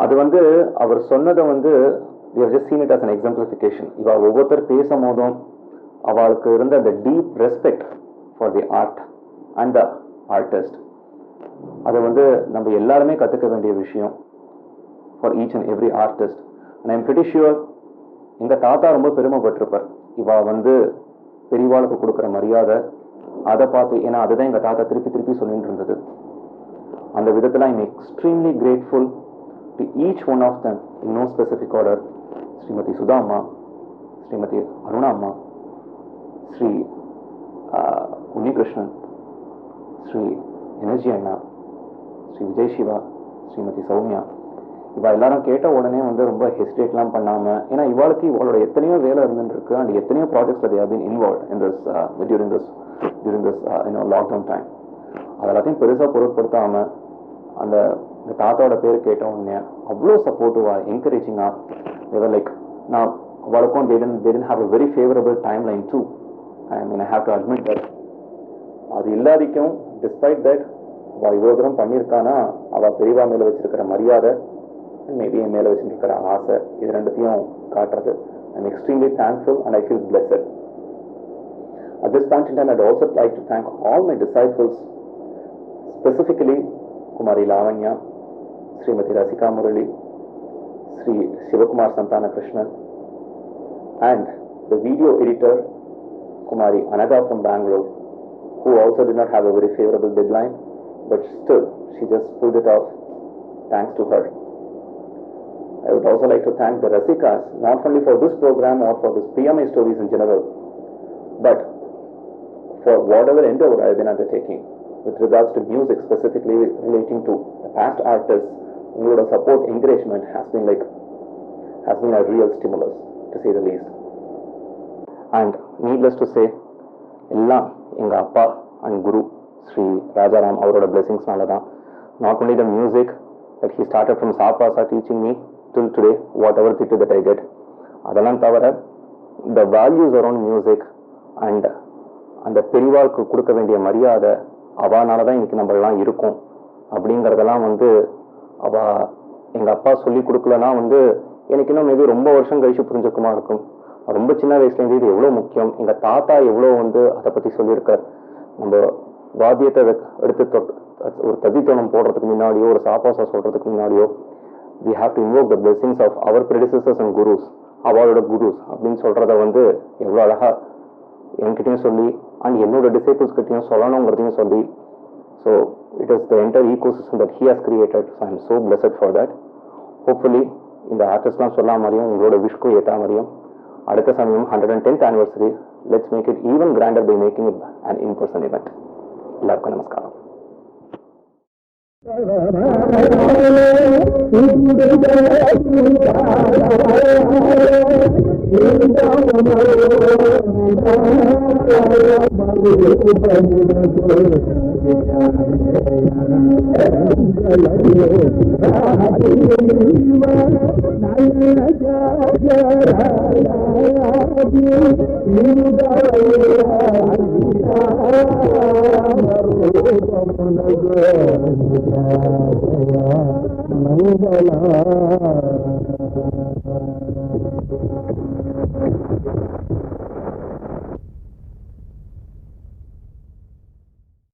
அது வந்து அவர் சொன்னதை வந்து we have just seen it as an exemplification. இவ ஒவ்வொருத்தர் பேசும் போதும் அவளுக்கு இருந்த அந்த deep respect for the art and the artist, அதை வந்து நம்ம எல்லாருமே கற்றுக்க வேண்டிய விஷயம் for each and every artist. And I'm pretty sure எங்கள் தாத்தா ரொம்ப பெருமைப்பட்டிருப்பார் இவ வந்து பெரியவாளுக்கு கொடுக்குற மரியாதை அதை பார்த்து. ஏன்னா அதுதான் எங்கள் தாத்தா திருப்பி திருப்பி சொல்லிட்டு இருந்தது. அந்த விதத்தில் I'm extremely grateful to each one of them in no specific order. Shrimati Sudha amma, Shrimati Aruna amma, Shri Unnikrishnan, Shri எனர்ஜி அண்ணா, ஸ்ரீ விஜய் சிவா, ஸ்ரீமதி சௌமியா, இவ எல்லாரும் கேட்ட உடனே வந்து ரொம்ப ஹெசிடேட்லாம் பண்ணாமல், ஏன்னா இவாளுக்கு இவளோட எத்தனையோ வேலை இருந்துருக்கு அண்ட் எத்தனையோ projects they have been involved in this during this lockdown time. அதெல்லாத்தையும் பெருசாக பொருட்படுத்தாமல் அந்த தாத்தாவோட பேர் கேட்ட உடனே அவ்வளோ சப்போர்ட்டிவாக என்கரேஜிங்காக தேவர் லைக் நான் அவளுக்கும் they didn't have a very favorable timeline too. I mean I have to admit that. அது இல்லாதிக்கும் despite that அவள் இவ்வளோ தூரம் பண்ணியிருக்கானா அவள் பெரியவா மேலே வச்சிருக்கிற மரியாதை மேபி என் மேலே வச்சுருக்கிற ஆசை இது ரெண்டுத்தையும் காட்டுறது. I'm extremely thankful and I feel blessed. At this point in time, I'd also like to thank all my disciples, specifically Kumari Lavanya, Srimati Rasika Murali, Sri Shivakumar Santana Krishnan, and the video editor Kumari Anaga from Bangalore, who also did not have a very favorable deadline, but still she just pulled it off. Thanks to her. I would also like to thank the Rasikas, not only for this program or for this PMI stories in general, but for whatever endeavor I have been undertaking with regards to music, specifically relating to the past artists. Your support, encouragement has been a real stimulus, to say the least. And needless to say, எல்லாம் எங்க அப்பா and Guru Sri Rajaram அவரோட blessingsனால தான். Not only the music that he started from Sapasa teaching me till today, whatever title that I get, அதெல்லாம் தவிர the values around music and அந்த பெரியவாளுக்கு கொடுக்க வேண்டிய மரியாதை அவனால தான் இன்னைக்கு நம்மளாம் இருக்கும் அப்படிங்கிறதெல்லாம் வந்து எங்கள் அப்பா சொல்லி கொடுக்கலன்னா வந்து எனக்கு இன்னும் மேபி ரொம்ப வருஷம் கழிச்சு புரிஞ்சுக்குமா இருக்கும். ரொம்ப சின்ன வயசுலேருந்து இது எவ்வளோ முக்கியம். எங்கள் தாத்தா எவ்வளோ வந்து அதை பற்றி சொல்லியிருக்கார். நம்ம வாத்தியத்தை எடுத்து ஒரு ததித்தோணம் போடுறதுக்கு முன்னாடியோ ஒரு சாப்பாசா சொல்கிறதுக்கு முன்னாடியோ we have to invoke the blessings of our predecessors and gurus, அவளோட குருஸ் அப்படின்னு சொல்கிறத வந்து எவ்வளோ அழகாக என்கிட்டையும் சொல்லி அண்ட் என்னோட டிசைபிள்ஸ் கிட்டையும் சொல்லணுங்கிறதையும் சொல்லி, so it is the entire ecosystem that he has created. So I am so blessed for that. Hopefully இந்த ஆர்டிஸ்ட்லாம் சொல்ல மாதிரியும் உங்களோட விஷக்கும் ஏற்ற மாதிரியும் அடுத்த சமயம் 110th anniversary, let's make it even grander by making it an in-person event. எல்லாருக்கும் நமஸ்காரம். Mangalaya